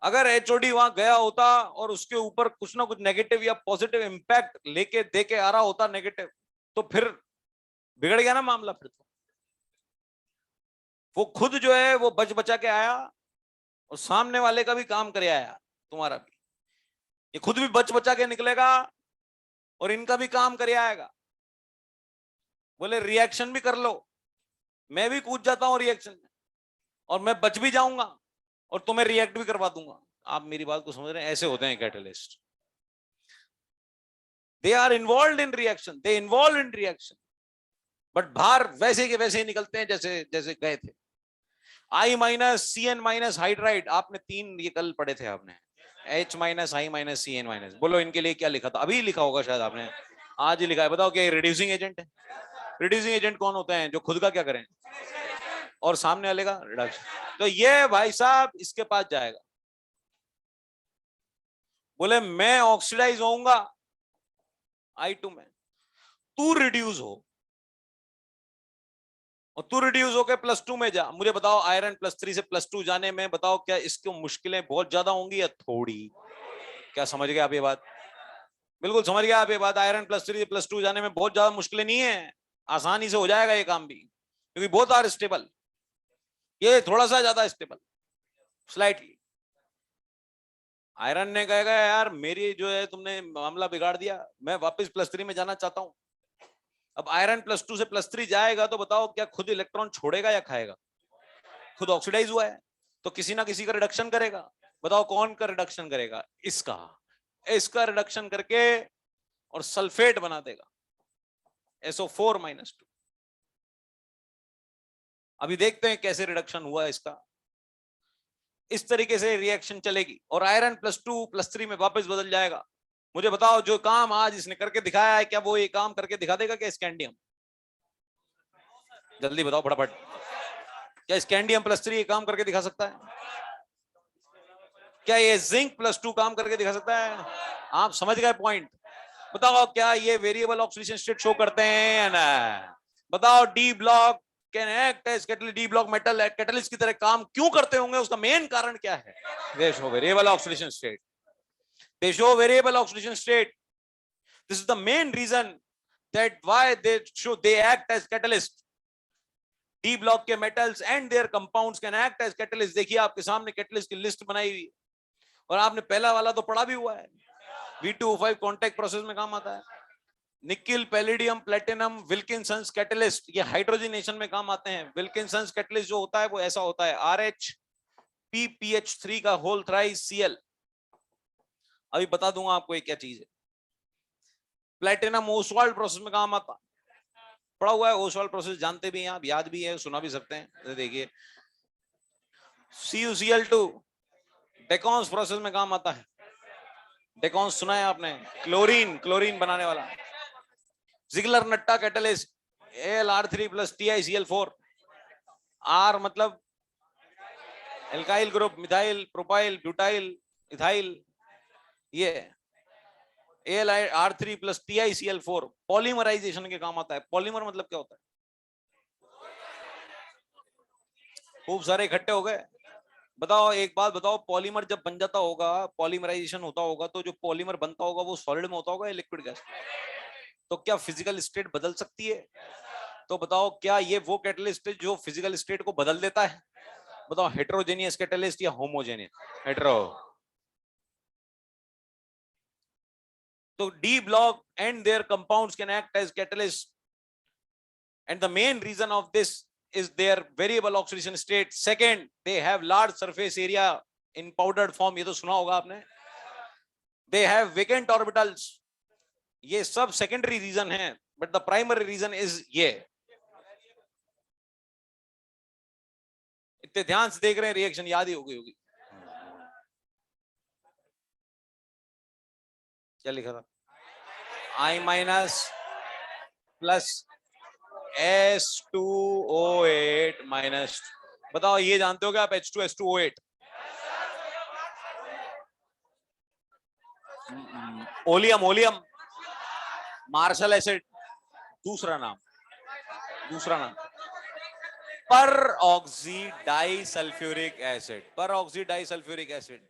अगर एचओडी वहां गया होता और उसके ऊपर कुछ ना कुछ नेगेटिव या पॉजिटिव इंपैक्ट लेके देके आ रहा होता नेगेटिव, तो फिर बिगड़ गया ना मामला। फिर तो वो खुद जो है वो बच बचा के आया, और सामने वाले का भी काम करे आया, तुम्हारा भी। ये खुद भी बच बचा के निकलेगा, और इनका भी काम करे आएगा। बोले रिएक्शन भी कर लो, मैं भी कूद जाता हूं रिएक्शन में, और मैं बच भी जाऊंगा, और तुम्हें रिएक्ट भी करवा दूंगा। आप मेरी बात को समझ रहे हैं, ऐसे होते हैं catalyst. They are involve in reaction, they involve in reaction, but बाहर वैसे के वैसे ही निकलते हैं जैसे जैसे गए थे। I minus C N minus hydride, आपने 3 ये कल पढ़े थे आपने, H minus I minus C N minus. बोलो इनके लिए क्या लिखा था, अभी लिखा होगा शायद आपने, आज ही लिखा है। बताओ क्या रिड्यूसिंग एजेंट है। रिड्यूसिंग एजेंट कौन होते हैं, जो खुद का क्या करें और सामने वाले का रिडक्शन। तो ये भाई साहब इसके पास जाएगा, बोले मैं ऑक्सीडाइज होऊंगा I2 में, तू रिड्यूस हो, और तू रिड्यूस होके +2 में जा। मुझे बताओ आयरन +3 से +2 जाने में बताओ क्या इसकी मुश्किलें बहुत ज्यादा होंगी या थोड़ी? क्या समझ गए आप ये बात? बिल्कुल समझ गया आप ये बात। आयरन +3 से +2 जाने में बहुत ज्यादा मुश्किलें नहीं है, आसानी से हो जाएगा ये काम भी, क्योंकि बहुत आर स्टेबल, ये थोड़ा सा ज्यादा स्टेबल स्लाइटली। आयरन ने कहेगा यार मेरी जो है तुमने मामला बिगाड़ दिया, मैं वापस +3 में जाना चाहता हूं। अब आयरन +2 से +3 जाएगा तो बताओ क्या खुद इलेक्ट्रॉन छोड़ेगा या खाएगा? खुद ऑक्सीडाइज हुआ है तो किसी ना किसी का रिडक्शन करेगा। बताओ कौन का रिडक्शन करेगा? इसका। इसका रिडक्शन करके और सल्फेट बना देगा, SO4-2। अभी देखते हैं कैसे रिडक्शन हुआ इसका। इस तरीके से रिएक्शन चलेगी और आयरन +2 +3 में वापस बदल जाएगा। मुझे बताओ जो काम आज इसने करके दिखाया है क्या वो ये काम करके दिखा देगा क्या स्कैंडियम? जल्दी बताओ फटाफट, क्या स्कैंडियम +3 ये काम करके दिखा सकता है? क्या ये जिंक +2 काम करके दिखा सकता है? आप समझ गए पॉइंट? बताओ क्या ये वेरिएबल ऑक्सीडेशन स्टेट शो करते हैं या ना? बताओ D block can act as catalyst, D block metal catalyst की तरह काम क्यों करते होंगे? उसका मेन कारण क्या है? They show variable oxidation state, they show variable oxidation state. This is the main reason that why they act as catalyst. D block के metals and their compounds can act as catalyst. देखिए आपके सामने catalyst की list बनाई हुई, और आपने पहला वाला तो पढ़ा भी हुआ है, V2O5 कॉन्टैक्ट प्रोसेस में काम आता है। निकिल, पैलिडियम, प्लेटिनम, विल्किंसंस कैटलिस्ट, ये हाइड्रोजनेशन में काम आते हैं। विल्किंसंस कैटलिस्ट जो होता है वो ऐसा होता है, RH-PPH3 का होल थ्राइस Cl। अभी बता दूंगा आपको ये क्या चीज है। प्लेटिनम ओसवाल्ड प्रोसेस में काम आता, पढ़ा हुआ है। ओसवाल्ड प्रोसेस जानते भी हैं आप, याद भी है, सुना भी सकते हैं। देखिए CuCl2 डेकॉन्स प्रोसेस में काम आता है। डेकॉन्स सुना है आपने? क्लोरीन, क्लोरीन बनाने वाला। Ziegler Natta catalyst Al-R3 + TiCl4। R मतलब alkyl group, methyl, propyl, butyl, ethyl. ये Al-R3 + TiCl4 पॉलीमराइजेशन के काम आता है। पॉलीमर मतलब क्या होता है? खूब सारे इकट्ठे हो गए। बताओ एक बात बताओ, पॉलीमर जब बन जाता होगा, पॉलीमराइजेशन होता होगा, तो जो पॉलीमर बनता होगा वो सॉलिड में होता होगा या लिक्विड गैस? तो क्या फिजिकल स्टेट बदल सकती है? तो बताओ क्या ये वो कैटलिस्ट है जो फिजिकल स्टेट को बदल देता है? बताओ हेटेरोजेनियस कैटलिस्ट या होमोजेनियस? हेटेरो। तो D block and their compounds can act as catalyst, and the main reason of this is their variable oxidation state. Second, they have large surface area in powdered form, ये तो सुना होगा आपने। They have vacant orbitals, ये सब secondary reason है, but the primary reason is ये। इतने ध्यान से देख रहे हैं, रिएक्शन याद ही हो गई होगी। क्या लिखा था? I- प्लस S2O8 बताओ ये जानते हो क्या आप? H2S2O8 oleum, oleum martial acid, दूसरा नाम, दूसरा नाम पर ऑक्सी डाई सल्फ्यूरिक एसिड। पर ऑक्सी डाई सल्फ्यूरिक एसिड,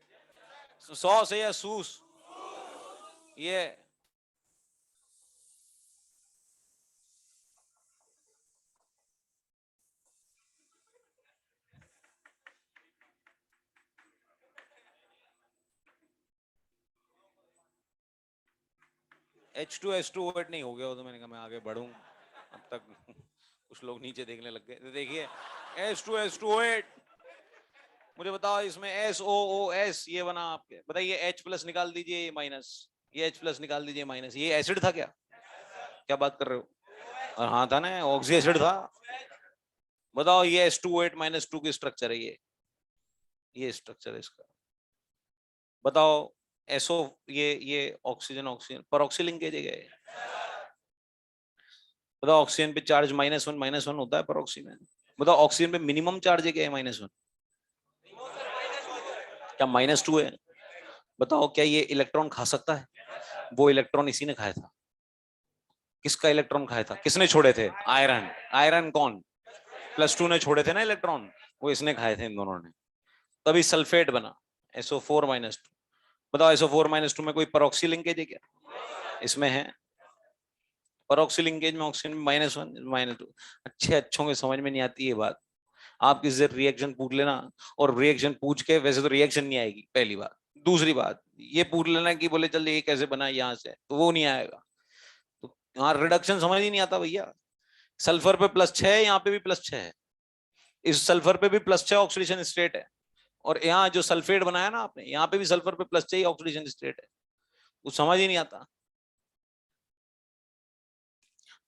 100 से या सूस, ये H2S2O8 नहीं हो गया, तो मैंने कहा मैं आगे बढ़ूं, अब तक कुछ लोग नीचे देखने लग गए। तो देखिए H2S2O8, मुझे बताओ इसमें SOOS ये बना आपके, बताइए H+ निकाल दीजिए, ये माइनस, ये H+ निकाल दीजिए माइनस, ये एसिड था क्या? क्या बात कर रहे हो? और हाँ था ना, ऑक्सी एसिड था। बताओ ये S2O8-2 की स्ट्रक्चर है, ये स्ट्रक्चर है इसका। बताओ SO, ये ऑक्सीजन, ऑक्सीजन पर ऑक्सीलिंग की जगह है। बताओ ऑक्सीजन पे चार्ज -1 होता है पर ऑक्सीजन में। बताओ ऑक्सीजन पे मिनिमम चार्ज है क्या? -1 क्या -2 है? बताओ क्या ये इलेक्ट्रॉन खा सकता है? वो इलेक्ट्रॉन इसी ने खाया था। किसका इलेक्ट्रॉन खाया था? किसने छोड़े थे? आयरन। आयरन कौन? +2 ने छोड़े थे ना इलेक्ट्रॉन, वो इसने खाए थे इन दोनों ने, तभी सल्फेट बना SO4-2। बताओ SO4-2 में कोई परऑक्सी लिंकेज है क्या? इसमें है परऑक्सी लिंकेज में ऑक्सीजन -1 -2। अच्छे अच्छों के समझ में नहीं आती ये बात। आप किसी से रिएक्शन पूछ लेना, और रिएक्शन पूछ के वैसे तो रिएक्शन नहीं आएगी, पहली बात। दूसरी बात ये पूछ लेना कि बोले चल ये कैसे बना यहाँ से, तो वो नहीं आएगा। तो यहाँ रिडक्शन समझ ही नहीं आता भैया। सल्फर पे +6 है, यहाँ पे भी +6 है, इस सल्फर पे भी +6 ऑक्सीडेशन स्टेट है, और यहाँ जो सल्फेट बनाया ना आपने, यहाँ पे भी सल्फर पे +6 ऑक्सीडेशन स्टेट है। वो समझ ही नहीं आता।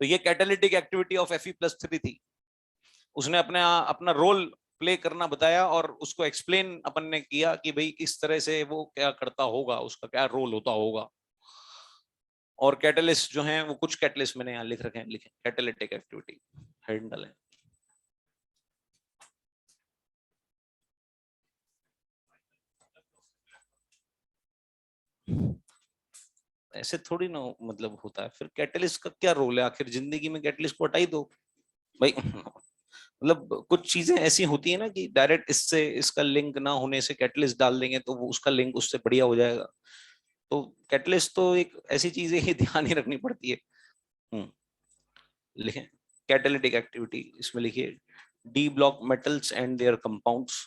तो ये कैटालिटिक एक्टिविटी ऑफ Fe+3 थी। उसने अपने अपना रोल प्ले करना बताया, और उसको एक्सप्लेन अपन ने किया कि भाई किस तरह से वो क्या करता होगा, उसका क्या रोल होता होगा। और कैटलिस्ट जो हैं वो कुछ कैटलिस्ट मैंने यहाँ लिख रखे हैं, लिखे कैटालिटिक एक्टिविटी हैंडल है। ऐसे थोड़ी ना मतलब होता है। फिर कैटलिस्ट का क्या रोल है आखिर जिंदगी में? कैटलिस्ट को हटा ही दो भाई। मतलब कुछ चीजें ऐसी होती है ना कि डायरेक्ट इससे इसका लिंक ना होने से कैटलिस्ट डाल देंगे तो वो उसका लिंक उससे बढ़िया हो जाएगा। तो कैटलिस्ट तो एक ऐसी चीज है, ध्यान ही रखनी पड़ती है। हम्म लिखें कैटालिटिक एक्टिविटी, इसमें लिखिए D block metals and their compounds.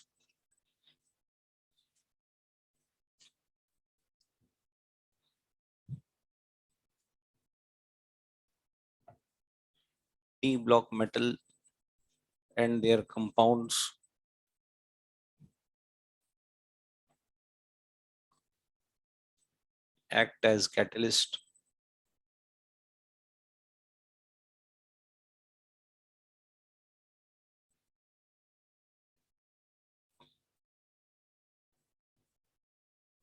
D block metal and their compounds act as catalyst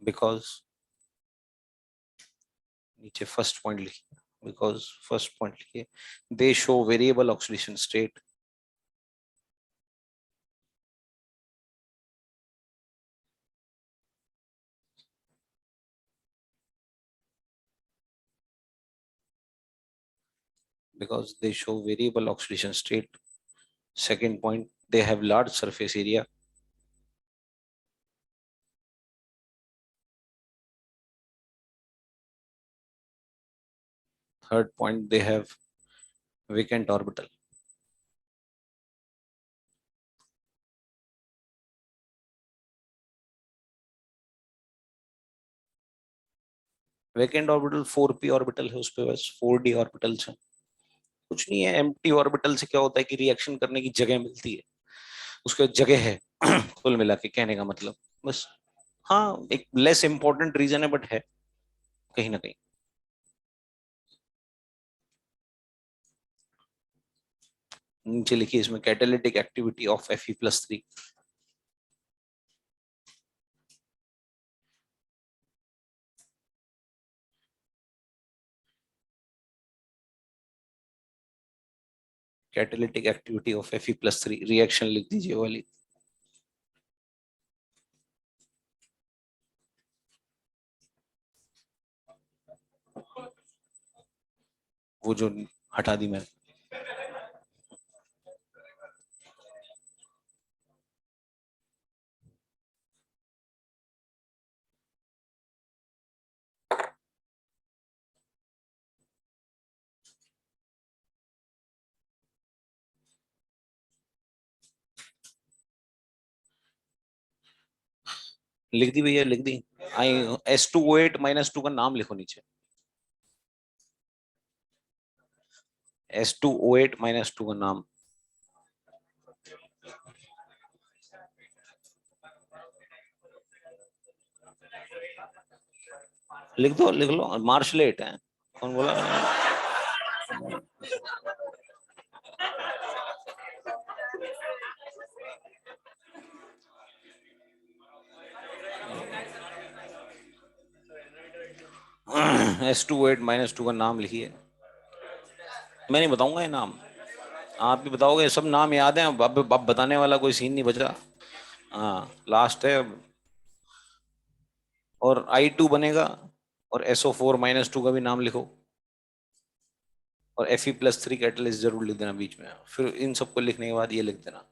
because, नीचे फर्स्ट पॉइंट लिखिए, बिकॉज फर्स्ट पॉइंट लिखिए दे show variable oxidation state, because they show variable oxidation state. Second point, they have large surface area. Third point, they have vacant orbital. Vacant orbital 4p orbital है, उस पे बस 4d orbitals हैं, कुछ नहीं है। Empty orbital से क्या होता है कि रिएक्शन करने की जगह मिलती है, उसका जगह है। कुल मिला के कहने का मतलब बस। हाँ एक लेस इंपॉर्टेंट रीजन है, बट है कहीं ना कहीं। नीचे लिखिए इसमें catalytic activity of Fe+3। Catalytic activity of Fe+3 reaction लिख दीजिए वाली। वो जो हटा दी मैंने। लिख दी भैया, लिख दी। आई S2O8-2 का नाम लिखो नीचे। S2O8-2 का नाम लिख दो, लिख लो। मार्शलेट है, कौन बोला? S2O8-2 का नाम लिखिए। मैं नहीं बताऊंगा ये नाम, आप भी बताओगे। सब नाम याद है, अब बताने वाला कोई सीन नहीं बचा। हाँ लास्ट है। और I2 बनेगा, और SO4-2 का भी नाम लिखो। और Fe+3 कैटलिस्ट जरूर लिख देना बीच में। फिर इन सबको लिखने के बाद ये लिख देना,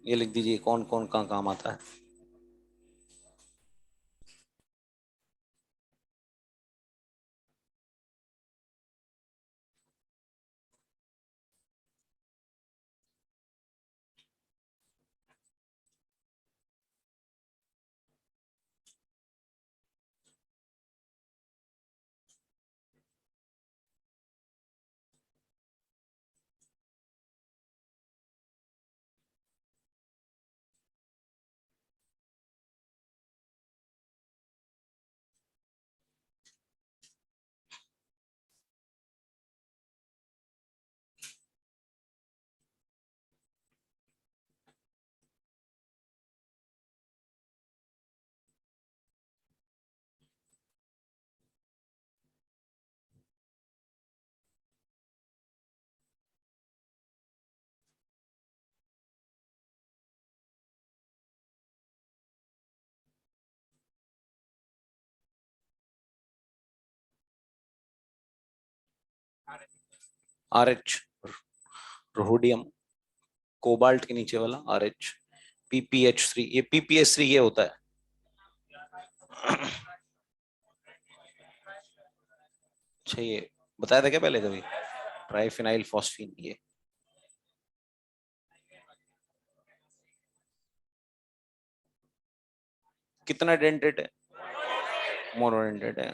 ये लिख दीजिए कौन कौन कहाँ काम आता है। RH रोडियम, कोबाल्ट के नीचे वाला RH, PPH3, ये PPH3 ये होता है। अच्छा, ये बताया था क्या पहले कभी? Triphenyl phosphine. ये कितना डेंटेड है? मोनोडेंटेड है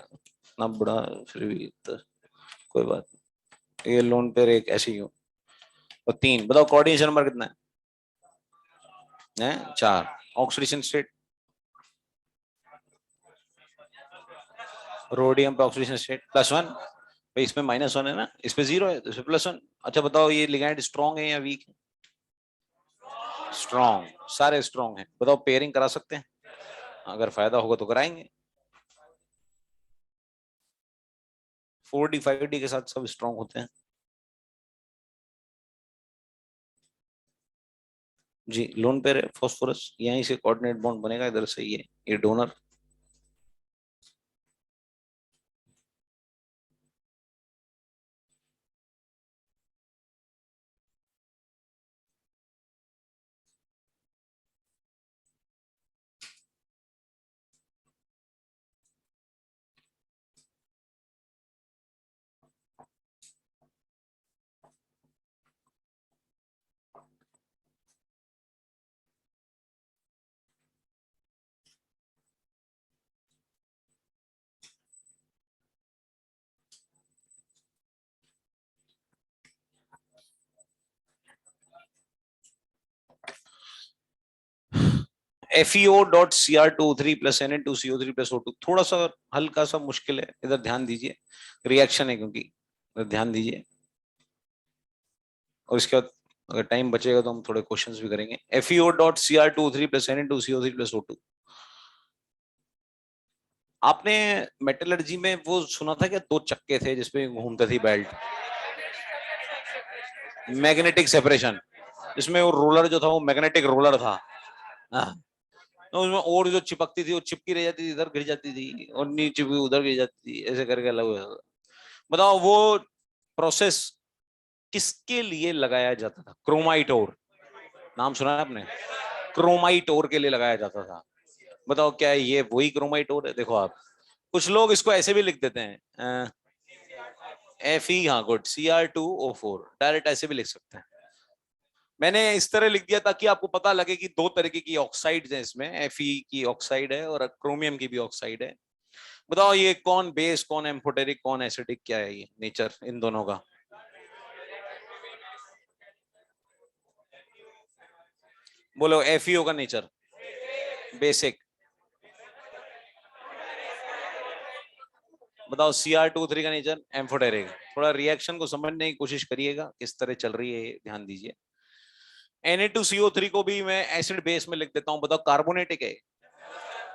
ना बड़ा, फिर भी तो कोई बात नहीं। ये लोन पे एक ऐसे ही हो। और 3 बताओ कोऑर्डिनेशन नंबर कितना है? 4। ऑक्सीडेशन स्टेट, रोडियम पे ऑक्सीडेशन स्टेट +1, भाई इसमें -1 है ना, इस पे 0 है तो इसमें +1। अच्छा बताओ ये लिगैंड स्ट्रॉन्ग है या वीक है? स्ट्रॉन्ग, सारे स्ट्रॉन्ग हैं। बताओ पेयरिंग करा सकते हैं? अगर फायदा होगा तो कराएंगे। 4D 5D के साथ सब स्ट्रॉन्ग होते हैं। जी, लोन पेयर है फॉस्फोरस, यहीं से कोऑर्डिनेट बॉन्ड बनेगा, इधर से ये डोनर। FeO.Cr23 + Na2CO3 + O2, थोड़ा सा हल्का सा मुश्किल है, इधर ध्यान दीजिए, रिएक्शन है क्योंकि, इधर ध्यान दीजिए। और इसके बाद अगर टाइम बचेगा तो हम थोड़े क्वेश्चंस भी करेंगे। FeO.Cr23 + Na2CO3 + O2। आपने मेटलर्जी में वो सुना था क्या, 2 चक्के थे जिसपे घूमती थी बेल्ट, मैग्नेटिक सेपरेशन, जिसमें वो रोलर जो था वो मैग्नेटिक रोलर था। हाँ। तो उसमें और जो चिपकती थी वो चिपकी रह जाती थी, इधर गिर जाती थी, और नीचे भी उधर गिर जाती थी, ऐसे करके अलग हो जाता था। बताओ वो प्रोसेस किसके लिए लगाया जाता था? क्रोमाइट ओर, नाम सुना है आपने? क्रोमाइट ओर के लिए लगाया जाता था। बताओ क्या ये वही क्रोमाइट ओर है? देखो आप, कुछ लोग इसको ऐसे भी लिख देते हैं, Fe, हाँ गुड, Cr2O4, डायरेक्ट ऐसे भी लिख सकते हैं। मैंने इस तरह लिख दिया ताकि आपको पता लगे कि 2 तरीके की ऑक्साइड्स हैं इसमें, Fe की ऑक्साइड है और क्रोमियम की भी ऑक्साइड है। बताओ ये कौन बेस, कौन एम्फोटेरिक, कौन एसिडिक, क्या है ये नेचर इन दोनों का? बोलो FeO का नेचर बेसिक। बताओ Cr23 का नेचर एम्फोटेरिक। थोड़ा रिएक्शन को समझने की कोशिश करिएगा, किस तरह चल रही है ध्यान दीजिए। Na2CO3 को भी मैं एसिड बेस में लिख देता हूं। बताओ कार्बोनेटिक है,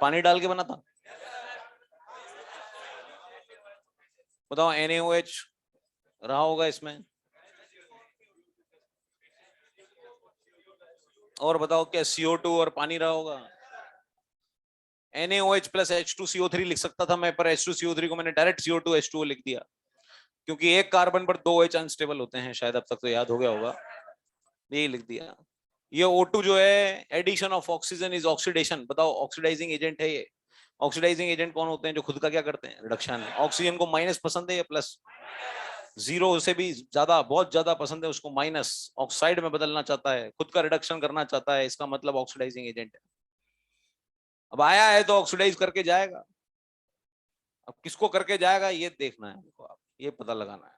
पानी डाल के बना था। बताओ NaOH रहा होगा इसमें। और बताओ क्या CO2 और पानी रहा होगा? NaOH + H2CO3 लिख सकता था मैं, पर H2CO3 को मैंने डायरेक्ट CO2H2O लिख दिया। क्योंकि एक कार्बन पर 2 H अनस्टेबल होते हैं, शायद अब तक तो याद हो गया होगा, यही लिख दिया। ये O2 जो है addition of oxygen is oxidation. बताओ ऑक्सीडाइजिंग एजेंट है ये। ऑक्सीडाइजिंग एजेंट कौन होते हैं? जो खुद का क्या करते हैं? रिडक्शन। ऑक्सीजन को माइनस पसंद है या प्लस? जीरो से भी ज्यादा, बहुत ज्यादा पसंद है उसको, माइनस ऑक्साइड में बदलना चाहता है, खुद का रिडक्शन करना चाहता है, इसका मतलब ऑक्सीडाइजिंग एजेंट है। अब आया है तो ऑक्सीडाइज करके जाएगा। अब किसको करके जाएगा ये देखना है हमको, आप ये पता लगाना है।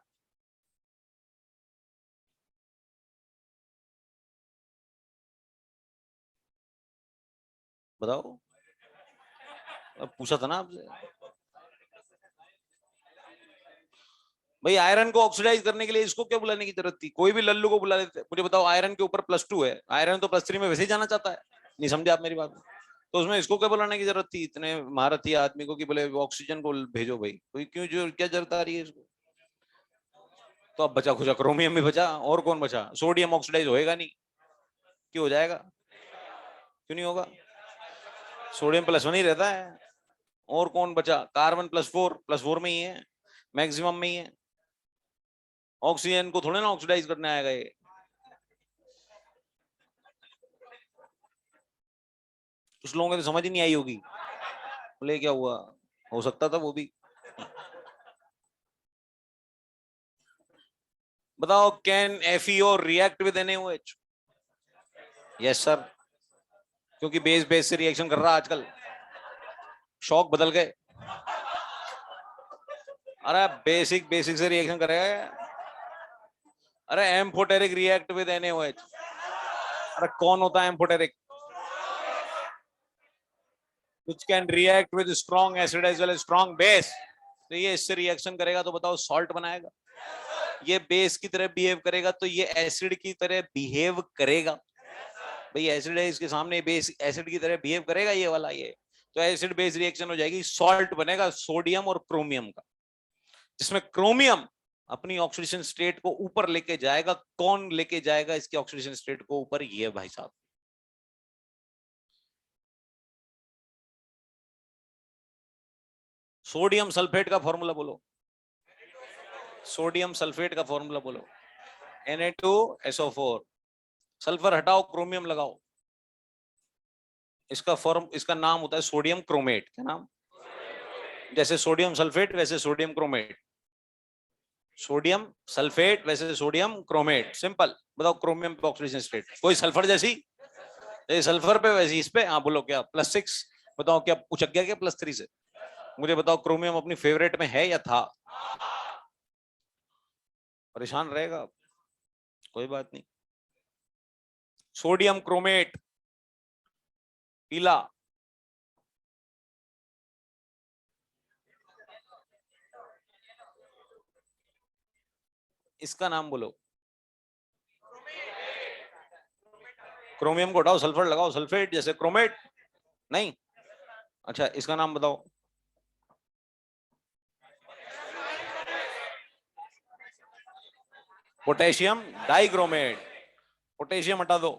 बताओ, अब पूछा था ना आपसे भाई, आयरन को ऑक्सीडाइज करने के लिए इसको क्या बुलाने की जरूरत थी? कोई भी लल्लू को बुला लेते। मुझे बताओ, आयरन के ऊपर +2 है, आयरन तो +3 में वैसे ही जाना चाहता है। नहीं समझे आप मेरी बात? तो उसमें इसको क्या बुलाने की जरूरत थी इतने महारथी आदमी को कि बोले ऑक्सीजन को भेजो भाई? कोई क्यों, जो क्या जरूरत आ रही है इसको? तो अब बचा खुचा क्रोमियम भी बचा, और कौन बचा? सोडियम ऑक्सीडाइज होएगा नहीं। क्यों हो जाएगा? क्यों नहीं होगा? सोडियम +1 ही रहता है। और कौन बचा? कार्बन +4 में ही है, मैक्सिमम में ही है। ऑक्सीजन को थोड़े ना ऑक्सीडाइज करने आएगा ये। कुछ लोगों को तो समझ ही नहीं आई होगी, बोले क्या हुआ, हो सकता था वो भी। बताओ, can FeO react with NaOH? Yes sir, क्योंकि बेस बेस से रिएक्शन कर रहा है आजकल, शौक बदल गए। अरे बेसिक बेसिक से रिएक्शन करेगा। अरे एम्फोटेरिक रिएक्ट विद NaOH। अरे कौन होता है amphoteric? which can react with strong acid as well as strong base। तो ये इससे रिएक्शन करेगा तो बताओ सॉल्ट बनाएगा। ये बेस की तरह बिहेव करेगा तो ये एसिड की तरह बिहेव करेगा। भाई एसिड है इसके सामने, बेस एसिड की तरह बिहेव करेगा ये वाला, ये तो एसिड बेस रिएक्शन हो जाएगी, सॉल्ट बनेगा सोडियम और क्रोमियम का, जिसमें क्रोमियम अपनी ऑक्सीडेशन स्टेट को ऊपर लेके जाएगा। कौन लेके जाएगा इसकी ऑक्सीडेशन स्टेट को ऊपर? ये भाई साहब, सोडियम सल्फेट का फॉर्मूला बोलो। सोडियम सल्फेट का फॉर्मूला बोलो। Na2SO4। सल्फर हटाओ, क्रोमियम लगाओ। इसका नाम होता है सोडियम क्रोमेट। क्या नाम? जैसे सोडियम सल्फेट वैसे सोडियम क्रोमेट। सोडियम सल्फेट वैसे सोडियम क्रोमेट, सिंपल। बताओ क्रोमियम पे ऑक्सीडेशन स्टेट कोई सल्फर जैसी? सल्फर पे वैसी इस पे। हाँ बोलो, क्या +6? बताओ क्या उचक गया क्या +3 से? मुझे बताओ क्रोमियम अपनी फेवरेट में है या था? परेशान रहेगा, कोई बात नहीं। सोडियम क्रोमेट पीला, इसका नाम बोलो। क्रोमियम को हटाओ, सल्फर लगाओ, सल्फेट जैसे क्रोमेट। नहीं, अच्छा इसका नाम बताओ। Potassium dichromate. पोटेशियम हटा दो,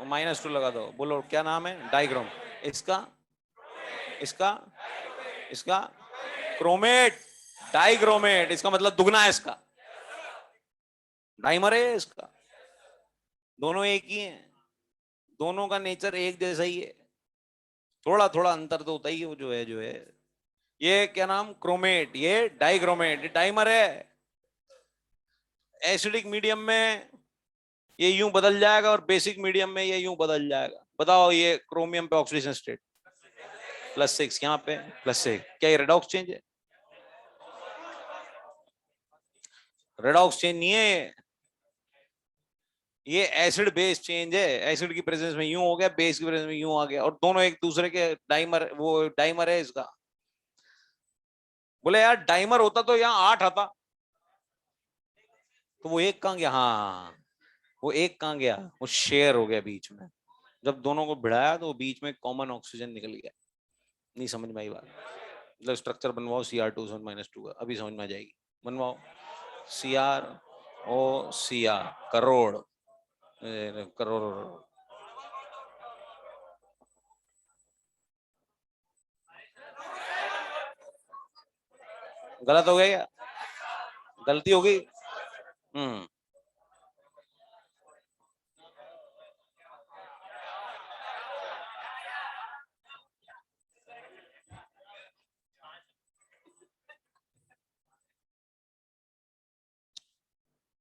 -2 लगा दो, बोलो क्या नाम है? डाइक्रोम। इसका इसका इसका क्रोमेट, डाइक्रोमेट, इसका मतलब दुगना है इसका, डाइमर है इसका। दोनों एक ही है, दोनों का नेचर एक जैसा ही है, थोड़ा थोड़ा अंतर तो होता ही है, वो जो है ये क्या नाम? क्रोमेट, ये डाइक्रोमेट, ये डाइमर है। एसिडिक मीडियम में ये यूं बदल जाएगा और बेसिक मीडियम में ये यूं बदल जाएगा। बताओ ये क्रोमियम पे ऑक्सीडेशन स्टेट +6, यहाँ पे +6, क्या ये रेडॉक्स चेंज है? रेडॉक्स चेंज नहीं है ये एसिड बेस चेंज है। एसिड की प्रेजेंस में यूं हो गया, बेस की प्रेजेंस में यूं आ गया, और दोनों एक दूसरे के डाइमर, वो डाइमर है इसका। बोले यार डाइमर होता तो यहाँ 8 आता, तो वो एक कहाँ गया? हाँ, वो एक कहाँ गया? वो शेयर हो गया बीच में। जब दोनों को भिड़ाया तो बीच में कॉमन ऑक्सीजन निकल गया। नहीं समझ में आई बात? मतलब स्ट्रक्चर बनवाओ Cr2 - 2 का, अभी समझ में आ जाएगी। बनवाओ CrOCr, करोड़, करोड़। गलत हो गया क्या? गलती होगी।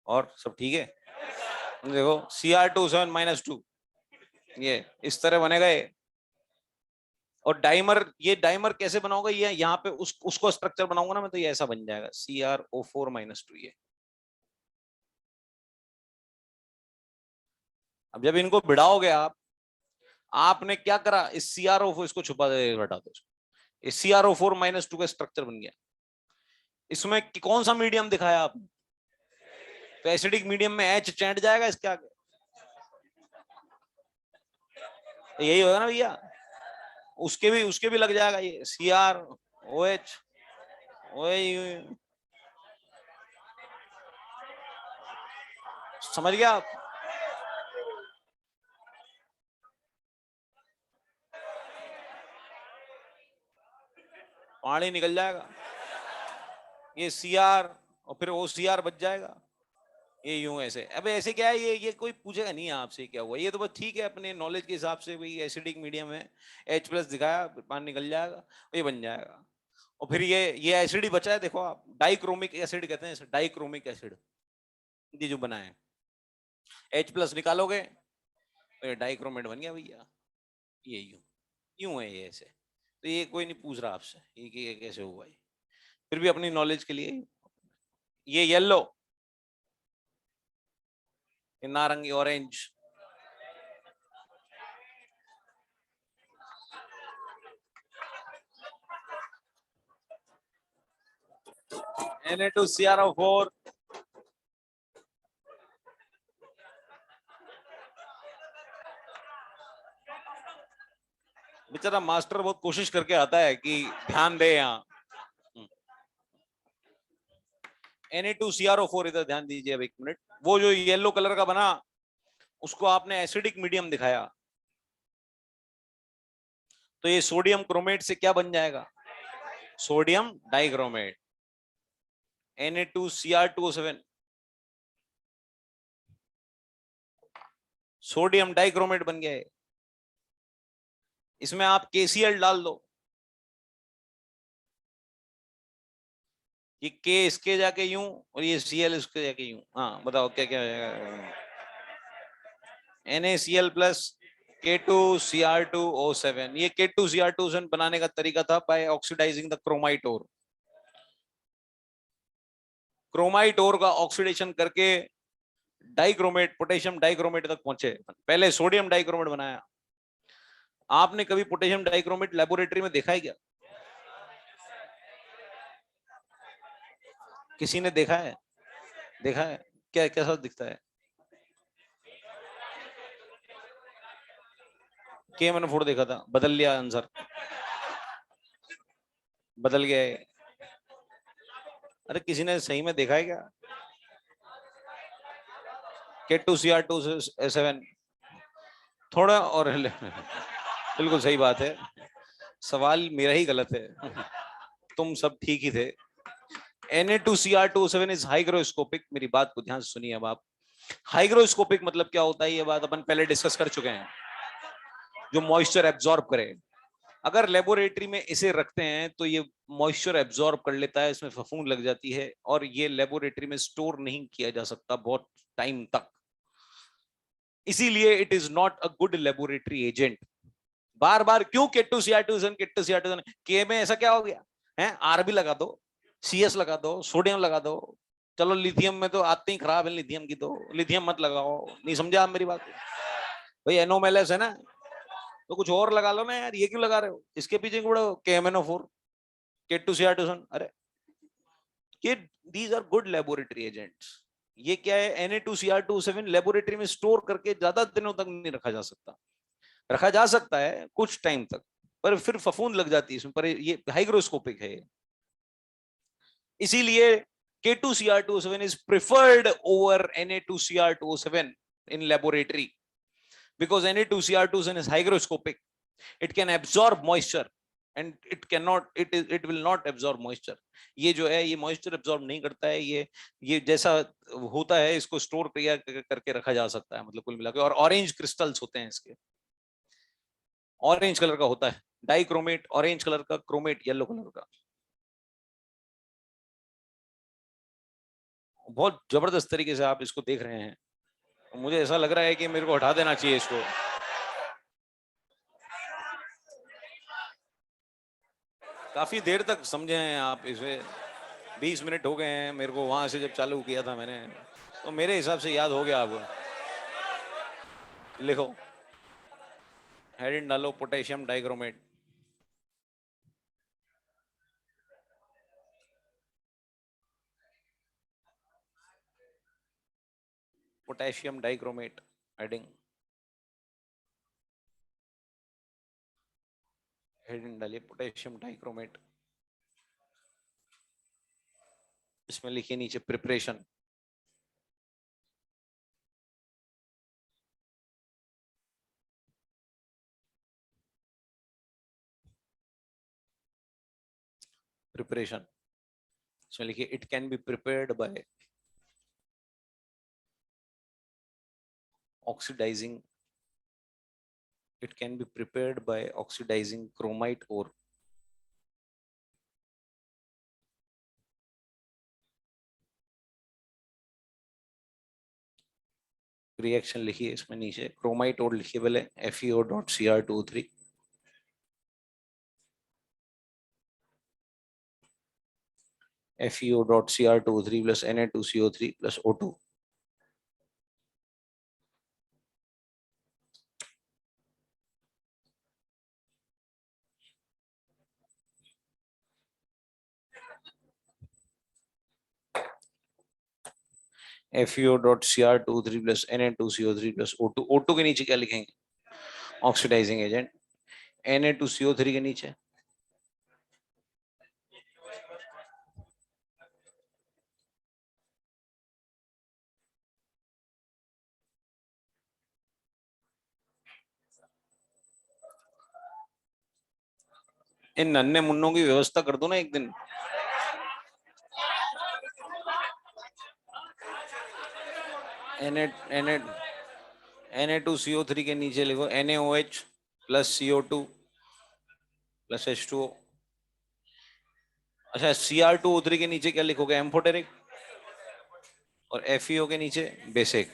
और सब ठीक है। देखो Cr27-2 ये इस तरह बनेगा ये। और डाइमर, ये डाइमर कैसे बनाऊंगा, ये यहाँ पे उसको स्ट्रक्चर बनाऊंगा ना मैं, तो ये ऐसा बन जाएगा CrO4-2 ये। अब जब इनको भिड़ाओगे आप, आपने क्या करा, इस CrO4 इसको छुपा दे, हटा दो, इस CrO4-2 का स्ट्रक्चर बन गया। इसमें कौन सा मीडियम दिखाया आपने, तो एसिडिक मीडियम में H चैंट जाएगा इसके आगे, यही होगा ना भैया। उसके भी लग जाएगा ये CrOH समझ गया आप। पानी निकल जाएगा, ये Cr और फिर OCr बच जाएगा, ये यूं ऐसे। अब ऐसे क्या है, ये कोई पूछेगा नहीं आपसे क्या हुआ, ये तो बस ठीक है अपने नॉलेज के हिसाब से, भाई एसिडिक मीडियम है, H+ दिखाया, पानी निकल जाएगा, ये बन जाएगा। और फिर ये एसिड ही बचा है, देखो आप, डाइक्रोमिक एसिड कहते हैं, डाइक्रोमिक एसिड ये जो बना है, H+ निकालोगे तो ये डाइक्रोमेट बन गया भैया। ये यूं यूं है ये ऐसे। तो ये कोई नहीं पूछ रहा आपसे ये कैसे हुआ, ये फिर भी अपनी नॉलेज के लिए। ये येलो, ये नारंगी, ऑरेंज, Na2CrO4 बेचारा मास्टर बहुत कोशिश करके आता है कि ध्यान दे यहाँ। Na2CrO4 इधर ध्यान दीजिए अब एक मिनट। वो जो येलो कलर का बना, उसको आपने एसिडिक मीडियम दिखाया, तो ये सोडियम क्रोमेट से क्या बन जाएगा, sodium dichromate, Na2Cr2O7 sodium dichromate बन गया है। इसमें आप KCl डाल दो, ये K इसके जाके यूं और ये Cl इसके जाके यूं। हाँ बताओ क्या क्या हो जाएगा, NaCl प्लस K2Cr2O7। ये K2Cr2O7 बनाने का तरीका था by oxidizing the chromite ore. Chromite ore का ऑक्सीडेशन करके डाइक्रोमेट, पोटेशियम डाइक्रोमेट तक पहुंचे। पहले सोडियम डाइक्रोमेट बनाया। आपने कभी पोटेशियम डाइक्रोमेट लेबोरेटरी में देखा है क्या, किसी ने देखा है, देखा है क्या, कैसा दिखता है, के मैंने फोटो देखा था, बदल लिया आंसर, बदल गया है। अरे किसी ने सही में देखा है क्या, K2Cr2O7 थोड़ा और बिल्कुल सही बात है, सवाल मेरा ही गलत है, तुम सब ठीक ही थे। Na2Cr2O7 is hygroscopic. मेरी बात को ध्यान से सुनिए अब आप। हाइग्रोस्कोपिक मतलब क्या होता है, ये बात अपन पहले डिस्कस कर चुके हैं, जो मॉइस्चर एब्जॉर्ब करे। अगर लेबोरेटरी में इसे रखते हैं तो ये मॉइस्चर एब्जॉर्ब कर लेता है, इसमें फफूंद लग जाती है, और ये लेबोरेटरी में स्टोर नहीं किया जा सकता बहुत टाइम तक, इसीलिए it is not a good laboratory agent. बार बार क्यों K2Cr2O7 के में ऐसा क्या हो गया है, आर भी लगा दो, CS लगा दो, सोडियम लगा दो, चलो लिथियम में तो आते ही खराब है लिथियम की, तो लिथियम मत लगाओ। नहीं समझा आप मेरी बात, भाई NO है ना, तो कुछ और लगा लो ना यार, ये क्यों लगा रहे हो, इसके पीछे बड़ा KMnO4 K2Cr2O7। अरे ये these are good laboratory agents. ये क्या है, Na2Cr2O7 लेबोरेटरी में स्टोर करके ज्यादा दिनों तक नहीं रखा जा सकता, रखा जा सकता है कुछ टाइम तक, पर फिर फफूंद लग जाती है इसमें, पर ये हाइग्रोस्कोपिक है। इसीलिए K2Cr2O7 is preferred over Na2Cr2O7 in laboratory because Na2Cr2O7 is hygroscopic. It can absorb moisture. And it can not, it will not absorb moisture. ये जो है ये मॉइस्चर एब्जॉर्ब नहीं करता है, ये जैसा होता है इसको स्टोर करके रखा जा सकता है, मतलब कुल मिला के। और ऑरेंज क्रिस्टल्स होते हैं इसके, ऑरेंज कलर का होता है डाइक्रोमेट, ऑरेंज कलर का, क्रोमेट येलो कलर का। बहुत जबरदस्त तरीके से आप इसको देख रहे हैं, मुझे ऐसा लग रहा है कि मेरे को हटा देना चाहिए इसको। काफी देर तक समझे हैं आप इसे, 20 मिनट हो गए हैं मेरे को वहां से जब चालू किया था मैंने, तो मेरे हिसाब से याद हो गया। आपको लिखो, हेडिंग डालो potassium dichromate. Potassium dichromate heading, heading डालिए पोटेशियम डाइक्रोमेट। इसमें लिखिए नीचे प्रिपरेशन। प्रिपरेशन इसमें लिखिए it can be prepared by oxidizing, it can be prepared by oxidizing chromite ore। Reaction लिखिए इसमें नीचे, क्रोमाइट और लिखिए पहले FeO.Cr23, FeO.Cr23 plus Na2CO3 plus O2। FeO.Cr23 plus Na2CO3 plus O2। O2 के नीचे क्या लिखेंगे? Oxidising agent. Na2CO3 के नीचे इन नन्हे मुन्नों की व्यवस्था कर दो ना एक दिन। Na2CO3 के नीचे लिखो NaOH plus CO2 plus H2O। अच्छा, Cr2O3 के नीचे क्या लिखोगे? एम्फोटेरिक। और FeO के नीचे बेसिक।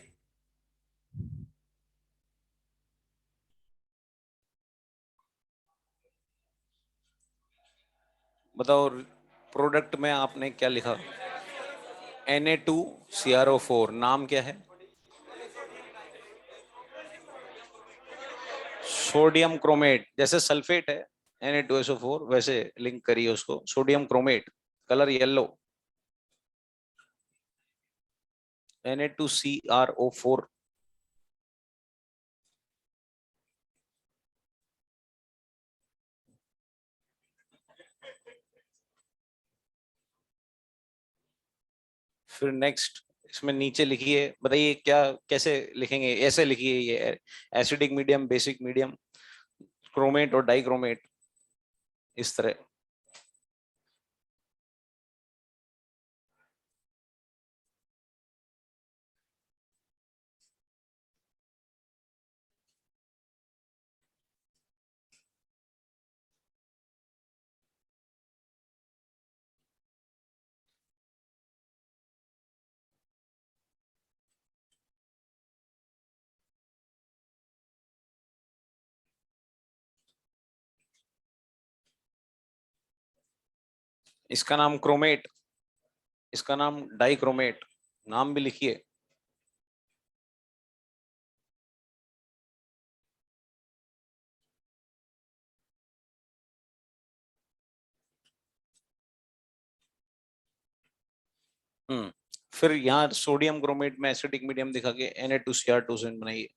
बताओ प्रोडक्ट में आपने क्या लिखा? Na2CrO4, नाम क्या है? सोडियम क्रोमेट, जैसे सल्फेट है Na2SO4 वैसे लिंक करिए उसको, sodium chromate, colour yellow. Na2CrO4। फिर नेक्स्ट इसमें नीचे लिखिए, बताइए क्या कैसे लिखेंगे? ऐसे लिखिए, ये acidic medium, basic medium, chromate और डाइक्रोमेट, इस तरह। इसका नाम क्रोमेट, इसका नाम डाइक्रोमेट, नाम भी लिखिए। फिर यहाँ सोडियम क्रोमेट में एसिडिक मीडियम दिखा के Na2Cr2 बनाइए।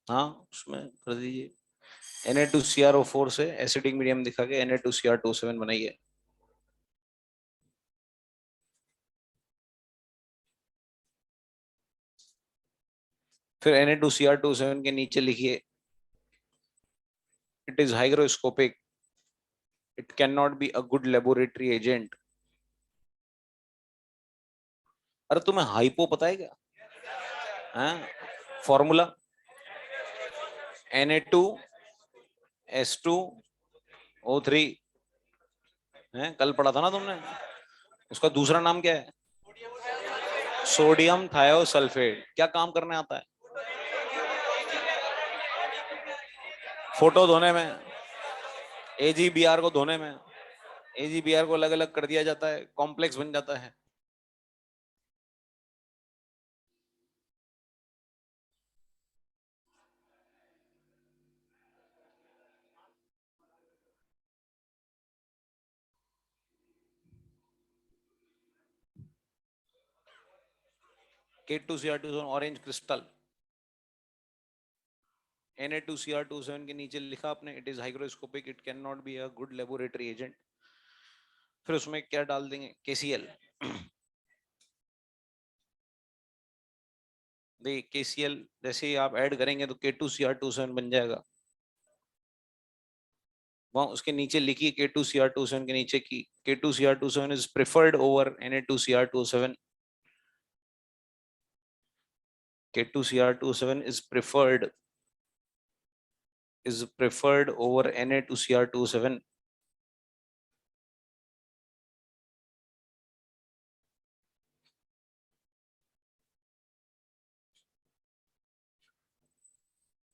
हाँ, उसमें कर दीजिए। Na2CrO4 से एसिडिक मीडियम दिखा के Na2Cr2 बनाइए। फिर Na2Cr2 के नीचे लिखिए it is hygroscopic, it cannot be a good laboratory agent. अरे तुम्हें हाइपो पता है क्या? हाँ, फॉर्मूला Na2S2O3 है, कल पढ़ा था ना तुमने। उसका दूसरा नाम क्या है? Sodium thiosulphate. क्या काम करने आता है? फोटो धोने में, AgBr को धोने में। AgBr को अलग अलग कर दिया जाता है, कॉम्प्लेक्स बन जाता है। K2Cr2 ऑरेंज क्रिस्टल, Na2Cr27 के नीचे लिखा आपने, it is hygroscopic, it can not be a good laboratory agent. फिर उसमें क्या डाल देंगे? KCl। KCl जैसे ही आप ऐड करेंगे तो K2Cr27 बन जाएगा। वहां उसके नीचे लिखी K2Cr27 के नीचे की K2Cr27 is preferred over Na2Cr27। K2Cr27 is preferred over Na2Cr27।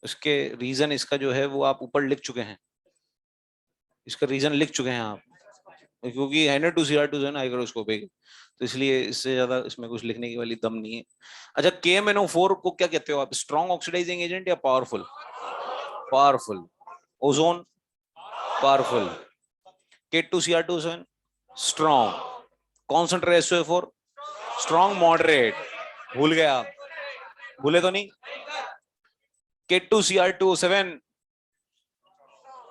इसके रीजन इसका जो है वो आप ऊपर लिख चुके हैं, इसका रीजन लिख चुके हैं आप, क्योंकि Na2Cr27 हाइग्रोस्कोपिक, तो इसलिए इससे ज्यादा इसमें कुछ लिखने की वाली दम नहीं है। अच्छा, KMnO4 को क्या कहते हो आप? स्ट्रॉन्ग ऑक्सीडाइजिंग एजेंट या powerful? Powerful. Ozone powerful. K2Cr27 strong. Concentrate SO4 strong moderate. भूल गए आप? भूले तो नहीं? K2Cr27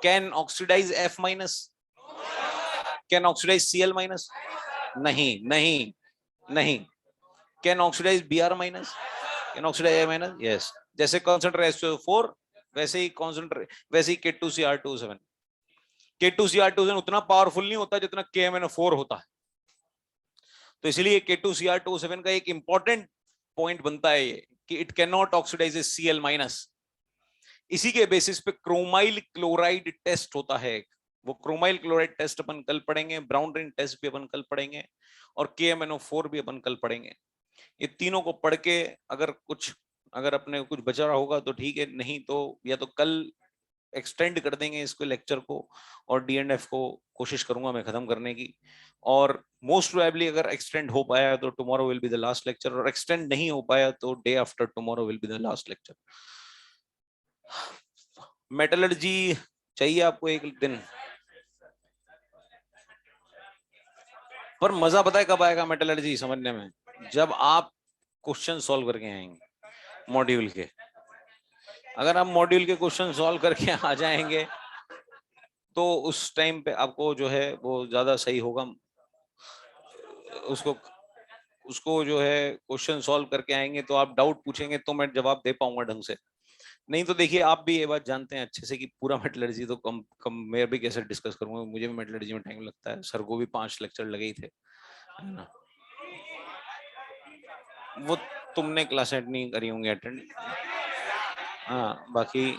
can oxidize F minus, can oxidize Cl minus? नहीं नहीं नहीं। Can oxidize Br minus? Can oxidize A minus? Yes। जैसे concentrate SO4 वैसे ही K2Cr27। K2Cr27 उतना पावरफुल नहीं होता जितना KMnO4 होता है, तो इसलिए K2Cr27 का एक इंपॉर्टेंट पॉइंट बनता है ये कि it can not oxidise Cl minus. इसी के बेसिस पे क्रोमाइल क्लोराइड टेस्ट होता है, वो क्रोमाइल क्लोराइड टेस्ट अपन कल पढ़ेंगे, ब्राउन रिंग टेस्ट भी अपन कल पढ़ेंगे, और KMnO4 भी अपन कल पढ़ेंगे। ये तीनों को पढ़ के अगर अपने कुछ बचा रहा होगा तो ठीक है, नहीं तो या तो कल एक्सटेंड कर देंगे इसको लेक्चर को, और DNF को कोशिश करूंगा मैं खत्म करने की, और मोस्ट प्रोबेबली अगर एक्सटेंड हो पाया तो tomorrow will be the last lecture, और एक्सटेंड नहीं हो पाया तो day after tomorrow will be the last lecture. Metallurgy चाहिए आपको एक दिन, पर मजा पता है कब आएगा मेटलर्जी समझने में? जब आप क्वेश्चन सॉल्व करके आएंगे मॉड्यूल के। अगर आप मॉड्यूल के क्वेश्चन सॉल्व करके आ जाएंगे तो उस टाइम पे आपको जो है वो ज्यादा सही होगा। उसको उसको जो है क्वेश्चन सॉल्व करके आएंगे तो आप डाउट पूछेंगे तो मैं जवाब दे पाऊंगा ढंग से, नहीं तो देखिए आप भी ये बात जानते हैं अच्छे से कि पूरा मेटलर्जी तो कम कम मैं भी कैसे डिस्कस करूंगा, मुझे भी मेटलर्जी में टाइम लगता है, सर को भी 5 लेक्चर लगे ही थे, है ना? वो तुमने क्लास नहीं करी होंगी अटेंड। हाँ बाकी